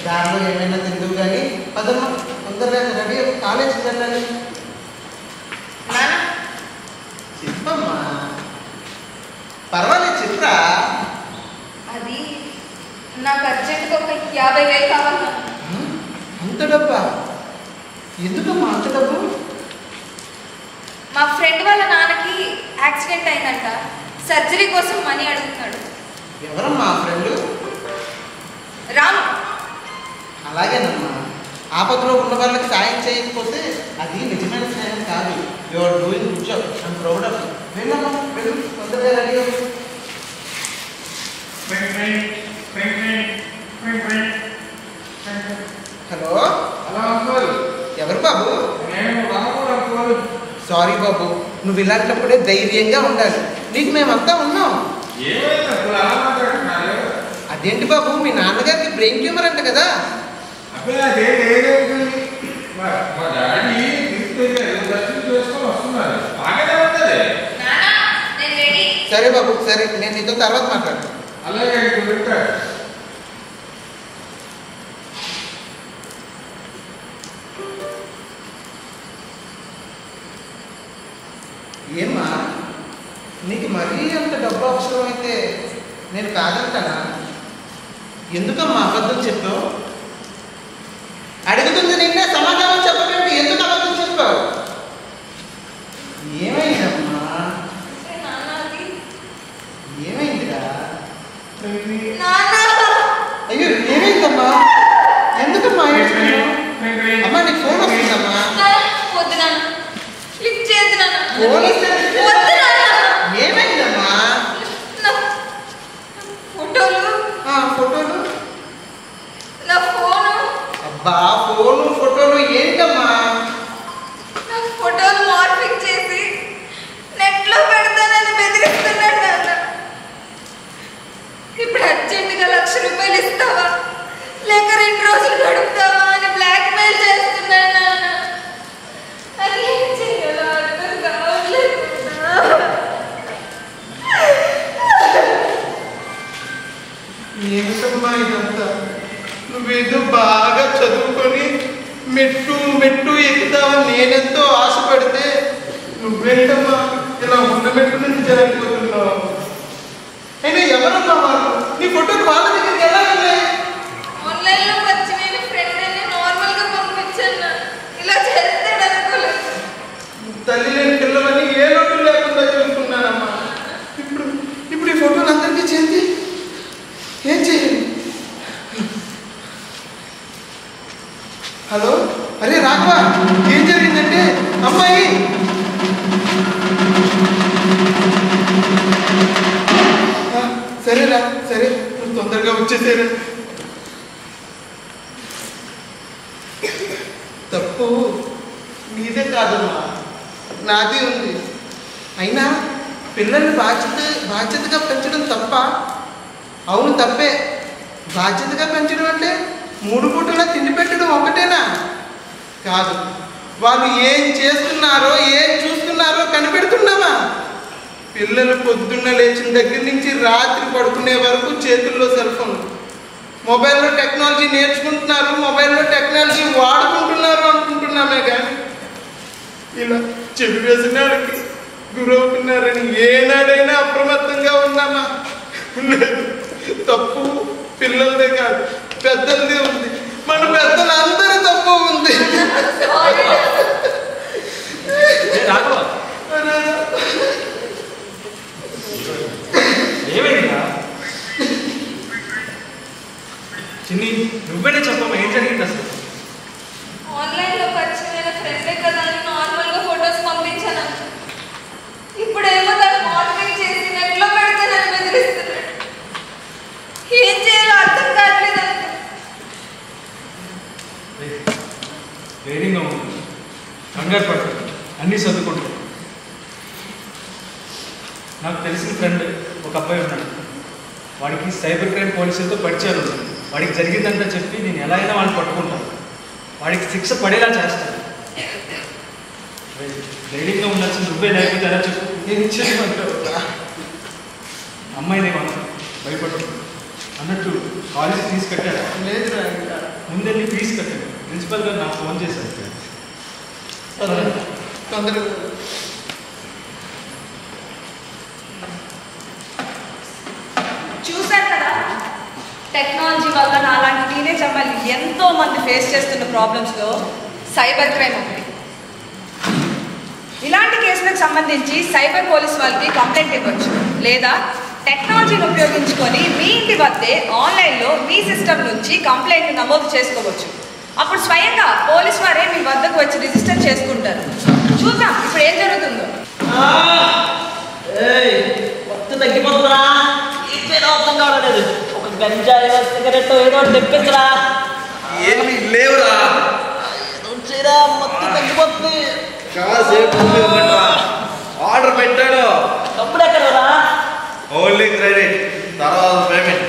దారిలో ఏమైనా తిందువు కానీ పదమ్మా, తొందరగా రెడీ కాలేజీకి వెళ్ళాలి. నాన్న చెప్పమ్మా. పర్వాలేదు, చెప్పురా. అది నాకు అర్జెంటుగా ఒక 50,000 కావాలి నాన్న. అంత డబ్బా? ఎందుకమ్మా అంత డబ్బు? మా ఫ్రెండ్ వాళ్ళ నాన్నకి యాక్సిడెంట్ అయిందంట, సర్జరీ కోసం మనీ అడుగుతున్నాడు. ఎవరమ్మా ఆ ఫ్రెండ్? రాము. అలాగేనమ్మా, ఆపదలో ఉన్న వాళ్ళకి సాయం చేయకపోతే అది నిజమైన స్నేహం కాదు. You are doing good job, I'm proud of you. వెళ్ళమ్మా, వెళ్ళు, తొందరగా రెడీ అవ్వు. హలో, హలో అంకుల్, ఎవరు బాబు? నేను రాము అంకుల్. సారీ బాబు, నువ్వు ఇలాంటప్పుడే ధైర్యంగా ఉండాలి. నీకు మేమంతా ఉన్నాం. ఏమైంది అంకుల్ అలా మాట్లాడుతున్నారు? అదేంటి బాబు, మీ నాన్నగారికి బ్రెయిన్ ట్యూమర్ అంట కదా? అబ్బాయి అదే లేదు, మా డాడీ తీసుకెళ్ళారు, దర్శనం చేసుకొని వస్తున్నారు. బాగానే ఉంటుంది. నాన్న నేను రెడీ. సరే బాబు, సరే, నేను నీతో తర్వాత మాట్లాడతాను. అలాగే ఉంటాడు. ఏమ్మా, నీకు మరీ అంత డబ్బు అవసరం అయితే నేను కాదంటానా? ఎందుకమ్మా అబద్ధం చెప్పావు? అడుగుతుంది నిన్నే, సమాధానం చెప్పకండి. ఎందుకు అబద్ధం చెప్పావు? ఏమైందమ్మా? నాన్న అది ఏమైందిరా? నాన్న. అయ్యో, ఏమైందమ్మా? ఎందుకమ్మా ఏడుస్తున్నావు? అమ్మా, నీకు ఫోన్ వస్తుందమ్మా. వద్దు నాన్న, లిఫ్ట్ చేయద్దు నాన్న. ఫోన్ వస్తే వద్దు నాన్న. ఏమైందమ్మా? నా ఫోటోలు, ఫోటోలు, నా ఫోను. అబ్బా, ఫోటోలు ఏంటమ్మా? నా ఫోటోలు మార్పింగ్ చేసి నెట్లో పెడతానని బెదిరిస్తున్నాడు నాన్న. ఇప్పుడు అర్జెంటుగా 1,00,000 రూపాయలు ఇస్తావా లేక 2 రోజులు గడుపుతావా అని బ్లాక్ మెయిల్ చేస్తున్నాడు నాన్న. అది ఏం చేయాలో అర్థం కావట్లేదు. ఏమిటమ్మా ఇదంతా? నువ్వేదో బాగా చదువుకొని మెట్టు ఎక్కుతావని నేనెంతో ఆశపడితే నువ్వేంటమ్మా ఇలా ఉన్న మెట్టు నుంచి జరిగిపోతున్నావు? అయినా ఎవరమ్మా వాళ్ళు? నీ ఫోటోలు వాళ్ళ దగ్గరికి ఎలా ఉన్నాయి? ఆన్లైన్లో పరిచయమైన ఫ్రెండ్ అని నార్మల్గా పంపించాను. ఇలా చేస్తాడు అనుకోలేదు. తల్లి లేని పిల్లలని ఏ లోటు లేకుండా చూసుకున్నానమ్మా. ఇప్పుడు ఈ ఫోటోలు అందరికీ చేసి ఏం చేయాలి? హలో, అరే రాఘవ, ఏం జరిగిందంటే అమ్మాయి సరేరా, సరే నువ్వు తొందరగా వచ్చేసేరా. తప్పు నీదే కాదమ్మా, నాది ఉంది. అయినా పిల్లల్ని బాధ్యతగా పెంచడం తప్ప? అవును తప్పే. బాధ్యతగా పెంచడం అంటే 3 పూటలా తిండి పెట్టడం ఒకటేనా? కాదు, వాళ్ళు ఏం చేస్తున్నారో ఏం చూస్తున్నారో కనిపెడుతున్నామా? పిల్లలు పొద్దున్న లేచిన దగ్గర నుంచి రాత్రి పడుకునే వరకు చేతుల్లో సెల్ ఫోన్, మొబైల్లో టెక్నాలజీ నేర్చుకుంటున్నారు, మొబైల్లో టెక్నాలజీ వాడుకుంటున్నారు అనుకుంటున్నామే కానీ ఇలా చెడు వ్యసనాలకి గురవుతున్నారని ఏనాడైనా అప్రమత్తంగా ఉన్నామా? లేదు. తప్పు పిల్లలదే కాదు, పెద్దలదే ఉంది. మన పెద్దలందరి తప్పు ఉంది. ఏమైందా చిన్ని? నువ్వేనే చెప్పమ్మా, ఏం జరిగింది అసలు? ఆన్లైన్లో పరిచయమైన ఫ్రెండే కదా అని నార్మల్గా ఫొటోస్ పంపించాను. ఇప్పుడేమో దాన్ని మాడిఫై చేసి నెట్లో పెడతానని బెదిరిస్తున్నాడు. ఏం చేయాలో అర్థం కావట్లేదు. ధైర్యంగా ఉంది, కంగారు పడతాడు, అన్నీ చదువుకుంటాడు. నాకు తెలిసిన ఫ్రెండ్ ఒక అబ్బాయి ఉన్నాడు. వాడికి సైబర్ క్రైమ్ పోలీసులతో పరిచయాలు ఉన్నాయి. వాడికి జరిగిందంతా చెప్పి నేను ఎలా అయినా వాడిని పట్టుకుంటాను, వాడికి శిక్ష పడేలా చేస్తాను. ధైర్యంగా ఉండాల్సింది నువ్వే, లేకపోతే ఎలా చెప్పు? ఏం చేయమంటావు? అమ్మాయిని భయపడు అన్నట్టు కాలేజ్ ఫీజు కట్టాడు. లేదురా, ముందెళ్ళి ఫీజు కట్టాడు. ప్రిన్సిపల్ గారు నాకు ఫోన్ చేశారు. తొందరగా చూశారు కదా, టెక్నాలజీ వల్ల నాలాంటి టీనేజ్ అమ్మాయిలు ఎంతో మంది ఫేస్ చేస్తున్న ప్రాబ్లమ్స్లో సైబర్ క్రైమ్ ఒకటి. ఇలాంటి కేసులకు సంబంధించి సైబర్ పోలీస్ వాళ్ళకి కంప్లైంట్ ఇవ్వచ్చు, లేదా టెక్నాలజీని ఉపయోగించుకొని మీ ఇంటి వద్దే ఆన్లైన్లో మీ సిస్టమ్ నుంచి కంప్లైంట్ నమోదు చేసుకోవచ్చు. అప్పుడు స్వయంగా పోలీస్ వారే మీ వద్దకు వచ్చి రిజిస్టర్ చేసుకుంటారు. చూద్దాం ఇప్పుడు ఏం జరుగుతుందో. మొత్తం తగ్గిపోతుందిరా, ఏదో అర్థం కావలేదు. ఒక గంజాయి సిగరెట్ ఏదో తెప్పించరా. ఏమి లేవురా, మొత్తం తగ్గిపోతుంది. కాసేపు ఆర్డర్ పెట్టాడు. డబ్బులు ఎక్కడరా? ఓన్లీ క్రెడిట్, తర్వాత పేమెంట్.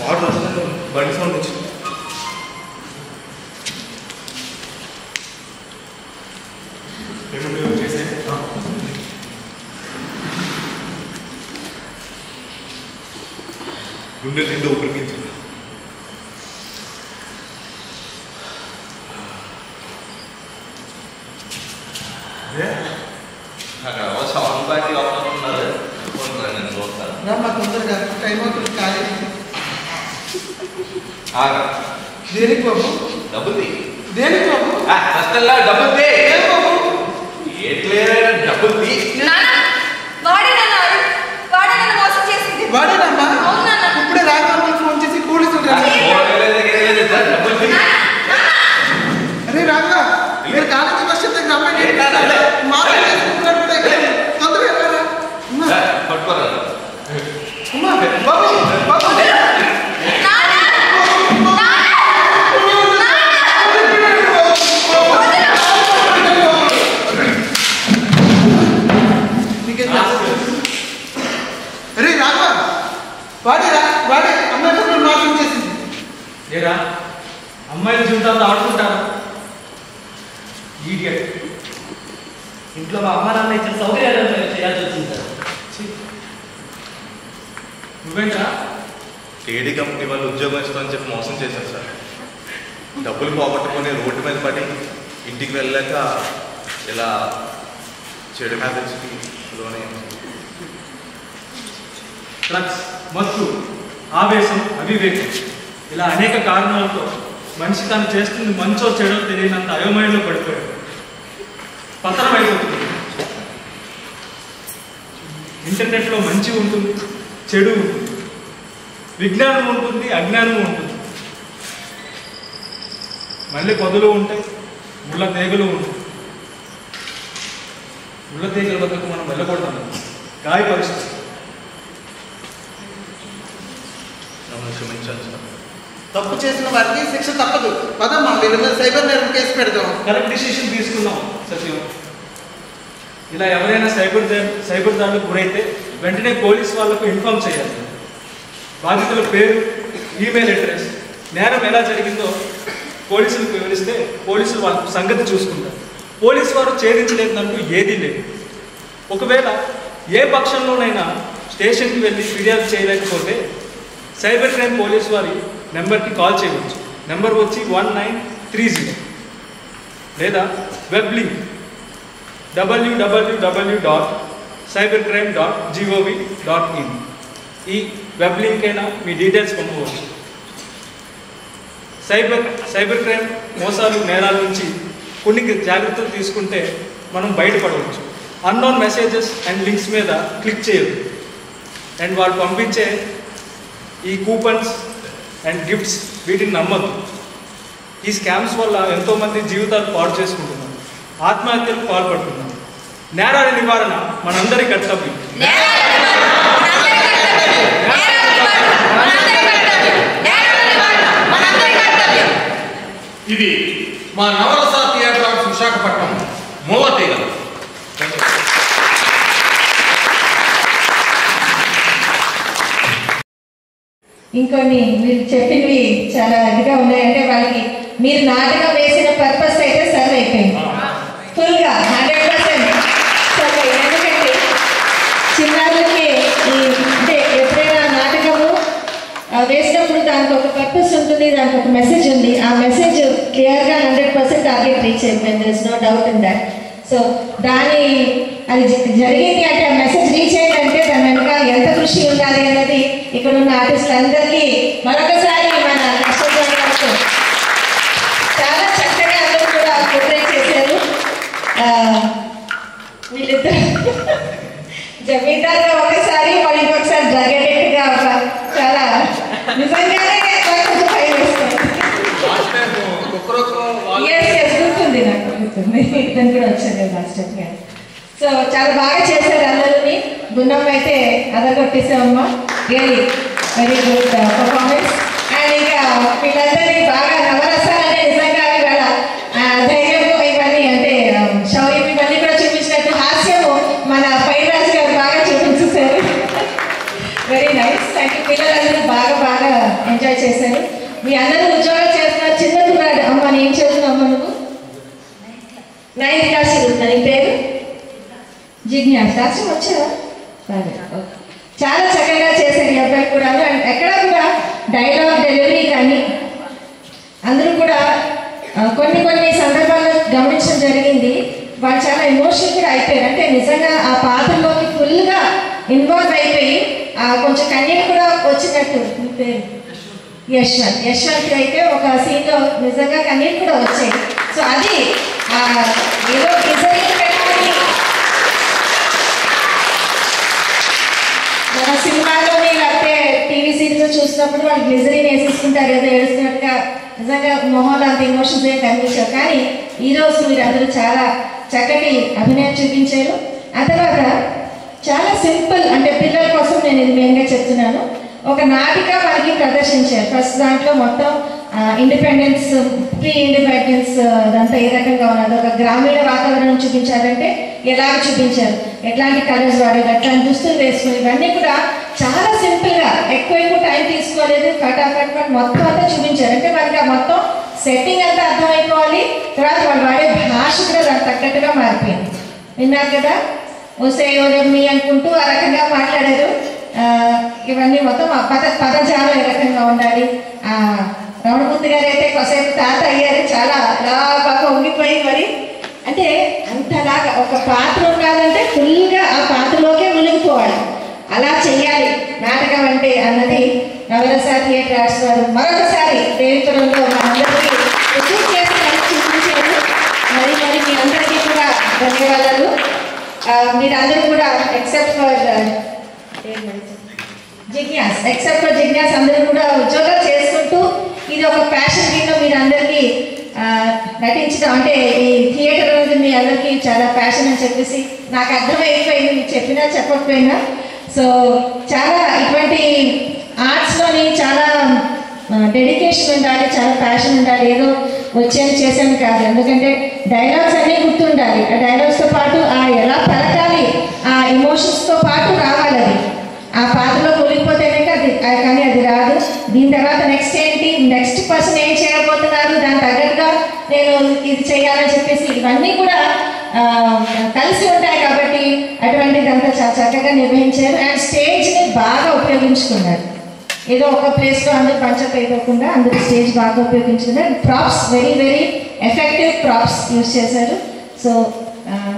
ఆర్డర్ వస్తుంది, బండి సౌండ్ వచ్చింది. పేమెంట్ చేసే గుండె నిండు ఉపయోగించు. సౌండ్ బట్టి వస్తున్నారు. నేను చూస్తాను. రమ్మా తొందరగా, టైం అవుతుంది కాలేజీ. దేనికి బాబు? డబ్బులు తీ. దేనికి బాబు? డబ్బులు తీ. ఏట్లేదా డబ్బులు తీ. వాడేనమ్మా. ఇప్పుడే రాఘవ ఫోన్ చేసి పోలీసులు అరే రాఘవ, మీరు కాలేజీ బస్ స్టాప్ దగ్గర అమ్మాయి మాట్లాడుతున్నాడు కూడా. తొందరగా వెళ్ళరా. పట్టుకోరా. అమ్మా బాబు, బాబు అరే రాఘవ, వాడే అమ్మాయి ఫోటోలు మార్పింగ్ చేసింది. ఏరా, అమ్మాయిల జీవితాలతో ఆడుకుంటారు. ఈడియట్. ఇంట్లో మా అమ్మ నాన్న ఇచ్చిన సౌకర్యాలు చేయాల్సి వచ్చింది సార్. నువ్వేంట్రా? ఏడీ కంపెనీ వాళ్ళు ఉద్యోగం ఇస్తామని చెప్పి మోసం చేశారు సార్. డబ్బులు పోగొట్టుకొని రోడ్డు మీద పడి ఇంటికి వెళ్ళాక ఇలా చెడు హ్యాబిట్స్కి లోనే. డ్రగ్స్, మత్తు, ఆవేశం, అవివేకం ఇలా అనేక కారణాలతో మనిషి తను చేస్తుంది మంచో చెడో తెలియనంత అయోమయంలో పడిపోయాడు. పతనం అయిపోతుంది. ఇంటర్నెట్లో మంచి ఉంటుంది, చెడు ఉంటుంది, విజ్ఞానం ఉంటుంది, అజ్ఞానం ఉంటుంది, మళ్ళీ పొదలు ఉంటాయి, ముళ్ళ తీగలు ఉంటాయి. ముళ్ళ తీగల వద్దకు మనం వెళ్ళకూడదు, గాయపరుస్తుంది. తప్పు చేసిన వారికి శిక్ష తప్పదు. పదమ్మా వీళ్ళ మీద సైబర్ నేరం కేసు పెడదాం. కరెక్ట్ డిసిషన్ తీసుకున్నాం సత్యం. ఇలా ఎవరైనా సైబర్ దాడులకు గురైతే వెంటనే పోలీస్ వాళ్ళకు ఇన్ఫార్మ్ చేయాలి. బాధితుల పేరు, ఈమెయిల్ అడ్రస్, నేరం ఎలా జరిగిందో పోలీసులకు వివరిస్తే పోలీసులు వాళ్ళ సంగతి చూసుకుంటారు. పోలీసు వారు ఛేదించలేదంటూ ఏదీ లేదు. ఒకవేళ ఏ పక్షంలోనైనా స్టేషన్కి వెళ్ళి ఫిర్యాదు చేయలేకపోతే సైబర్ క్రైమ్ పోలీసు వారి నెంబర్కి కాల్ చేయవచ్చు. నెంబర్ వచ్చి 1930 లేదా వెబ్ లింక్ www.cybercrime.gov.in. ఈ వెబ్ లింక్ అయినా మీ డీటెయిల్స్ పంపవచ్చు. సైబర్ క్రైమ్ మోసాలు, నేరాల నుంచి కొన్ని జాగ్రత్తలు తీసుకుంటే మనం బయటపడవచ్చు. అన్నోన్ మెసేజెస్ అండ్ లింక్స్ మీద క్లిక్ చేయొద్దు. అండ్ వాళ్ళు పంపించే ఈ కూపన్స్ అండ్ గిఫ్ట్స్ వీటిని నమ్మద్దు. ఈ స్కామ్స్ వల్ల ఎంతోమంది జీవితాలు పాడు చేసుకుంటున్నారు, ఆత్మహత్యలకు పాల్పడుతున్నారు. నేరాల నివారణ మనందరి కర్తవ్యం. ఇది మా నవరస థియేటర్ విశాఖపట్నం మూలతీగ. ఇంకొన్ని మీరు చెప్పినవి చాలా ఇదిగా ఉన్నాయంటే వాళ్ళకి మీరు నాటకం వేసిన పర్పస్ అయితే సర్వ్ అయిపోయింది ఫుల్గా 100% సర్వ్. ఎందుకంటే చిన్నారులకి అంటే ఎప్పుడైనా నాటకము వేసినప్పుడు దానికి ఒక పర్పస్ ఉంటుంది, దానికి ఒక మెసేజ్ ఉంది. ఆ మెసేజ్ క్లియర్గా 100% టార్గెట్ రీచ్ అయిపోయింది. There is no doubt in that. So అది జరిగింది అంటే ఆ మెసేజ్ రీచ్ అయ్యిందంటే దాని వెనుక ఎంత కృషి ఉండాలి అనేది ఇక్కడ ఉన్న ఆర్టిస్టులందరికీ మరొకసారి మన అశోక్ చాలా చక్కగా అందరూ కూడా పోర్ట్రేట్ చేశారు. వీళ్ళిద్దరు జమీందారుగా ఒకసారి వాళ్ళు ఇంకొకసారి డ్రగ్ అడిక్ట్గా ఒక చాలా నిజంగానే కొంచెం భయం వేస్తుంది. గుర్తుంది, నాకు గుర్తుంది. ఇతను కూడా వచ్చారు మాస్టర్ గారు. సో చాలా బాగా చేశారు అందరినీ. గుండమ్మ అయితే అదగొట్టేసామమ్మా, really very good performance. And ఇంకా వీళ్ళందరినీ బాగా నవరసాలనే నిజంగా ఇవాళ ధైర్యము ఇవన్నీ అంటే శౌర్యం ఇవన్నీ కూడా చూపించినట్టు హాస్యము మన పైరాజు గారు బాగా చూపించేశారు. Very nice. Thank you. పిల్లలందరూ బాగా ఎంజాయ్ చేశారు. మీ అందరూ ఉద్యోగాలు చేస్తున్నారు. చిన్న కుర్రాడు అమ్మ, నేను చదువుతున్నావు నువ్వు 9th క్లాస్ చదువుతున్నా. నీ పేరు జిజ్ఞాస. రాష్ట్రం వచ్చావా? సరే, ఓకే. చాలా చక్కగా చేశారు ఈ అబ్బాయి కూడా. ఎక్కడ కూడా డైలాగ్ డెలివరీ కానీ అందరూ కూడా కొన్ని సందర్భాల్లో గమనించడం జరిగింది. వాళ్ళు చాలా ఎమోషనల్ కూడా అయిపోయారు. అంటే నిజంగా ఆ పాత్రలోకి ఫుల్గా ఇన్వాల్వ్ అయిపోయి కొంచెం కన్నీళ్ళు కూడా వచ్చినట్టు. మీ పేరు యశ్వంత్ అయితే ఒక సీన్లో నిజంగా కన్నీళ్ళు కూడా వచ్చాయి. సో అది ఏదో డిజైన్ పెట్టాలి. మన సినిమాలోనే లేకపోతే టీవీ సీరియల్ చూసినప్పుడు వాళ్ళు గ్లిజరీన్ వేసేసుకుంటారు, ఏదో ఏడుస్తున్నట్టుగా. నిజంగా మొహంలో అంత ఎమోషన్స్ ఏం కనిపించారు. కానీ ఈరోజు మీరు అందరూ చాలా చక్కటి అభినయం చూపించారు. ఆ తర్వాత చాలా సింపుల్, అంటే పిల్లల కోసం నేను ఇది మెయిన్గా చెప్తున్నాను. ఒక నాటిక మనకి ప్రదర్శించారు. ఫస్ట్ దాంట్లో మొత్తం ఇండిపెండెన్స్, ప్రీ ఇండిపెండెన్స్ అదంతా ఏ రకంగా ఉన్నది, ఒక గ్రామీణ వాతావరణం చూపించారంటే ఎలాగ చూపించారు, ఎట్లాంటి కలర్స్ వాడారు, ఎట్లాంటి దుస్తులు వేసుకుని, ఇవన్నీ కూడా చాలా సింపుల్గా ఎక్కువ టైం తీసుకోలేదు. ఫటాఫట్ మొత్తం అంతా చూపించారు. అంటే మనకి ఆ మొత్తం సెట్టింగ్ అంతా అర్థమైపోవాలి. తర్వాత వాళ్ళు వాడే భాష కూడా దానికి తగ్గట్టుగా మారిపోయింది. విన్నారు కదా, ఓసే ఓరమ్మి అనుకుంటూ ఆ రకంగా మాట్లాడారు. ఇవన్నీ మొత్తం పదజాలం ఏ రకంగా ఉండాలి. రమణమూర్తి గారు అయితే కొసేపు తాత అయ్యారు. చాలా అలా బాగా ఉండిపోయి మరి అంటే అంతలాగా ఒక పాత్ర ఉండాలంటే ఫుల్గా ఆ పాత్రలోకే మునిగిపోవాలి. అలా చెయ్యాలి. నాటక ఫైన్ ఆర్ట్స్ వారు మరొకసారి దేవిపురంలో మనందరికీ రిసీవ్ చేసి మనకు చూపించారు. మరి మీ అందరికీ కూడా ధన్యవాదాలు. మీరందరూ కూడా ఎక్సెప్ట్ ఫర్ జిజ్ఞాస్ అందరూ కూడా ఉద్యోగాలు చేసుకుంటూ ఇది ఒక ప్యాషన్ కింద మీరు అందరికీ నటించడం అంటే ఈ థియేటర్ అనేది మీ అందరికీ చాలా ప్యాషన్ అని చెప్పేసి నాకు అర్థమైపోయింది, మీకు చెప్పినా చెప్పకపోయినా. సో చాలా ఇటువంటి ఆర్ట్స్లోని చాలా డెడికేషన్ ఉండాలి, చాలా ప్యాషన్ ఉండాలి. ఏదో వచ్చాను చేశాను కాదు, ఎందుకంటే డైలాగ్స్ అన్నీ గుర్తుండాలి. ఆ డైలాగ్స్తో పాటు ఎలా పలకాలి, ఆ ఎమోషన్స్తో పాటు రావాలి. అది ఆ పాటలో కూలిపోతేనే కానీ అది రాదు. దీని తర్వాత నెక్స్ట్ ఏంటి, నెక్స్ట్ పర్సన్ ఏం చేయబోతున్నారు, దాని తగ్గట్టుగా నేను ఇది చేయాలని చెప్పేసి ఇవన్నీ కూడా కలిసి ఉంటాయి. కాబట్టి అటువంటిదంతా చాలా చక్కగా నిర్వహించారు. అండ్ స్టేజ్ని బాగా ఉపయోగించుకున్నారు. ఏదో ఒక ప్లేస్లో అందరూ పంచప్ అయిపోకుండా అందరూ స్టేజ్ బాగా ఉపయోగించుకున్నారు. Props very very effective props use చేశారు. So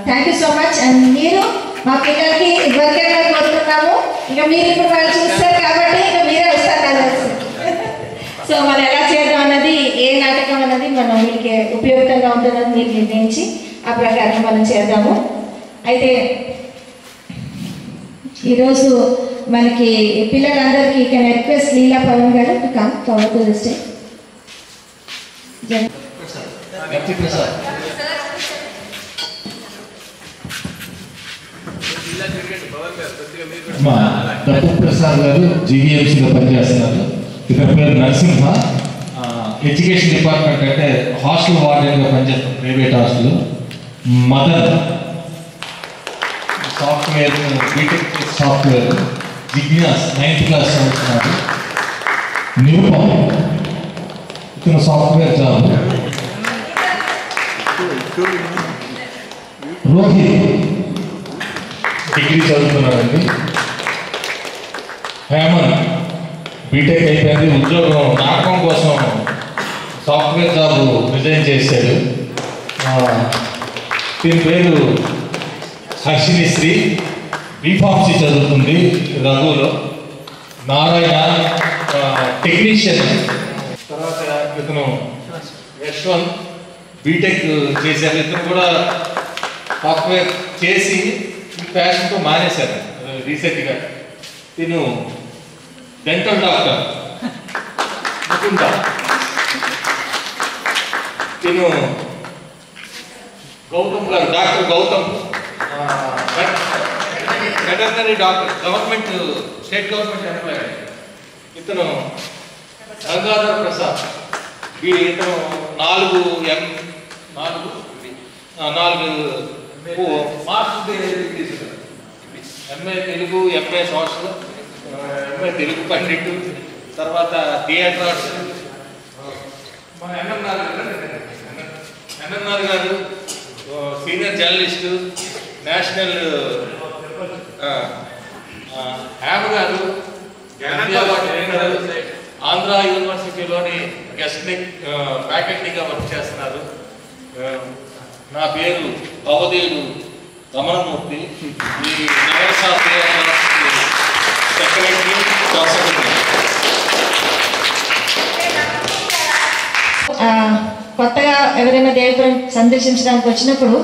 thank you so much. And మీరు మా పిల్లలకి ఇవ్వరికైనా కోరుతున్నాము. ఇక మీరు ఇప్పుడు వాళ్ళు చూస్తారు కాబట్టి ఇక మీరే వస్తారు నాకు. సో మనం ఎలా చేద్దాం అన్నది, ఏ నాటకం అన్నది మనం మీకు ఉపయోగంగా ఉంటుందని మీరు నిర్ణయించి ఆ ప్రకారం మనం చేద్దాము. అయితే ఈరోజు మనకి పిల్లలందరికీ can request Leela Pavan garu to come forward to the stage. డబ్బు ప్రసాద్ గారు జీవీఎంసీలో పనిచేస్తున్నారు. ఇతని పేరు నరసింహ. ఎడ్యుకేషన్ డిపార్ట్మెంట్ అంటే హాస్టల్ వార్డెన్గా పనిచేస్తారు, private hostel. Madan software, BTech software. Jignas 9th class చదువుతున్నారు. నిరుపమ్ ఇతను సాఫ్ట్వేర్ జాబ్. రోహిత్ డిగ్రీ చదువుతున్నాడండి. హేమంత్ బీటెక్ అయిపోయింది, ఉద్యోగం నాటకం కోసం సాఫ్ట్వేర్ జాబ్ రిజైన్ చేశాడు. దీని పేరు హర్షిని శ్రీ, బీఫార్మసీ చదువుతుంది రఘులో. నారాయణ టెక్నీషియన్. తర్వాత ఇతను యశ్వంత్ బీటెక్ చేశారు. ఇతను కూడా సాఫ్ట్వేర్ చేసి ప్యాషన్తో మానేశారు రీసెంట్గా. తిను డెంటల్ డాక్టర్ ముకుంద. తిను Gautam garu, doctor Gautam, veterinary doctor, government state government employee. ఇతను గంగాధర్ ప్రసాద్. ఇతను 4 marks MA Telugu, MA social, MA Telugu pandit. తర్వాత థియేటర్ ఆర్ట్స్. మన NNR garu senior journalist, national. హ్యామ్ గారు ఆంధ్ర యూనివర్సిటీలోని గెస్ట్ ఫ్యాకల్టీగా వర్క్ చేస్తున్నారు. నా పేరు భవదేవుడు రమణమూర్తి. ఈ నగరసభ సెక్రటరీ. కొత్తగా ఎవరైనా దేవిపురం సందర్శించడానికి వచ్చినప్పుడు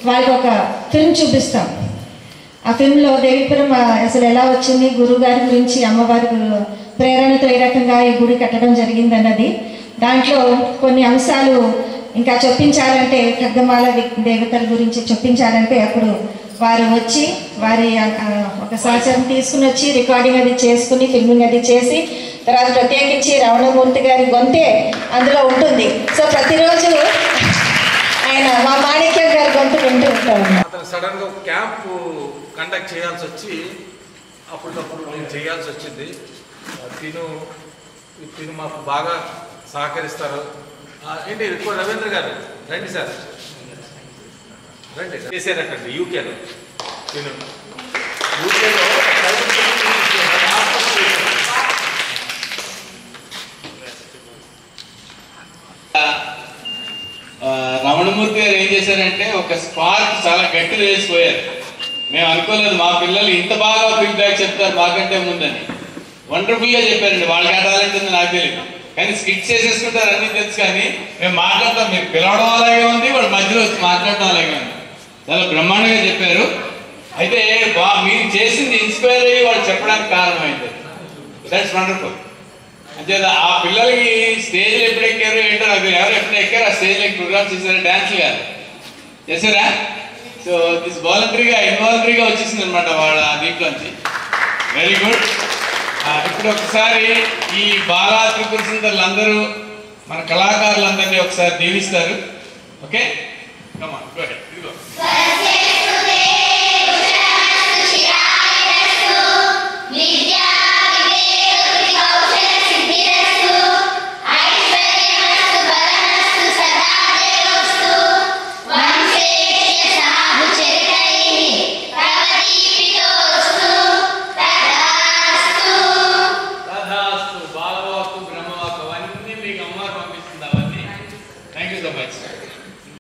వాళ్ళకి ఒక ఫిల్మ్ చూపిస్తాం. ఆ ఫిల్మ్లో దేవిపురం అసలు ఎలా వచ్చింది, గురువు గారి గురించి, అమ్మవారి ప్రేరణతో ఏ రకంగా ఈ గుడి కట్టడం జరిగిందన్నది. దాంట్లో కొన్ని అంశాలు ఇంకా చొప్పించాలంటే, ఖడ్గమాల దేవతల గురించి చొప్పించాలంటే అప్పుడు వారు వచ్చి వారి ఒక సహచరం తీసుకుని వచ్చి రికార్డింగ్ అది చేసుకుని ఫిల్మింగ్ అది చేసి తర్వాత ప్రత్యేకించి రమణమూర్తి గారి గొంతే అందులో ఉంటుంది. సో ప్రతిరోజు ఆయన మా మాణిక్యం గారి గొంతు వింటూ ఉంటారు. అతను సడన్గా ఒక క్యాంపు కండక్ట్ చేయాల్సి వచ్చి అప్పటికప్పుడు నేను చేయాల్సి వచ్చింది. తిను మాకు బాగా సహకరిస్తారు. ఏంటి రవీంద్ర గారు రండి సార్, రండి. చేశారటండి యూకేలో. తిను యూకేలో రమణమూర్తి గారు ఏం చేశారంటే ఒక స్పార్క్ చాలా గట్టిగా వేసిపోయారు. మేము అనుకోలేదు మా పిల్లలు ఇంత బాగా ఫీడ్బ్యాక్ చెప్తారు మాకంటే ముందని. వండర్ఫుల్గా చెప్పారండి. వాళ్ళకి ఆ టాలెంట్ ఉంది నాకు తెలియదు, కానీ స్కిట్స్ చేసేసుకుంటారు అన్నీ తెలుసు. కానీ మేము మాట్లాడతాం, మీరు పిలవడం అలాగే ఉంది, వాళ్ళు మధ్యలో వచ్చి మాట్లాడటం అలాగే ఉంది. చాలా బ్రహ్మాండంగా చెప్పారు. అయితే మీరు చేసింది ఇన్స్పైర్ అయ్యి వాళ్ళు చెప్పడానికి కారణమైంది. That's wonderful. అంటే ఆ పిల్లలకి స్టేజ్లో ఎప్పుడు ఎక్కారు ఏంటో నాకు ఎవరు ఎప్పుడు ఎక్కారు ఆ స్టేజ్లో ప్రోగ్రామ్స్ చేశారు, డ్యాన్స్లు కాదు చేశారా? సో దిస్ వాలంటరీగా ఇన్వాలంటరీగా వచ్చేసింది అనమాట వాళ్ళ దీంట్లోంచి. Very good. ఇప్పుడు ఒకసారి ఈ బాలా త్రిపుర సుందరులందరూ మన కళాకారులందరినీ ఒకసారి దీవిస్తారు. Okay, come on, go ahead.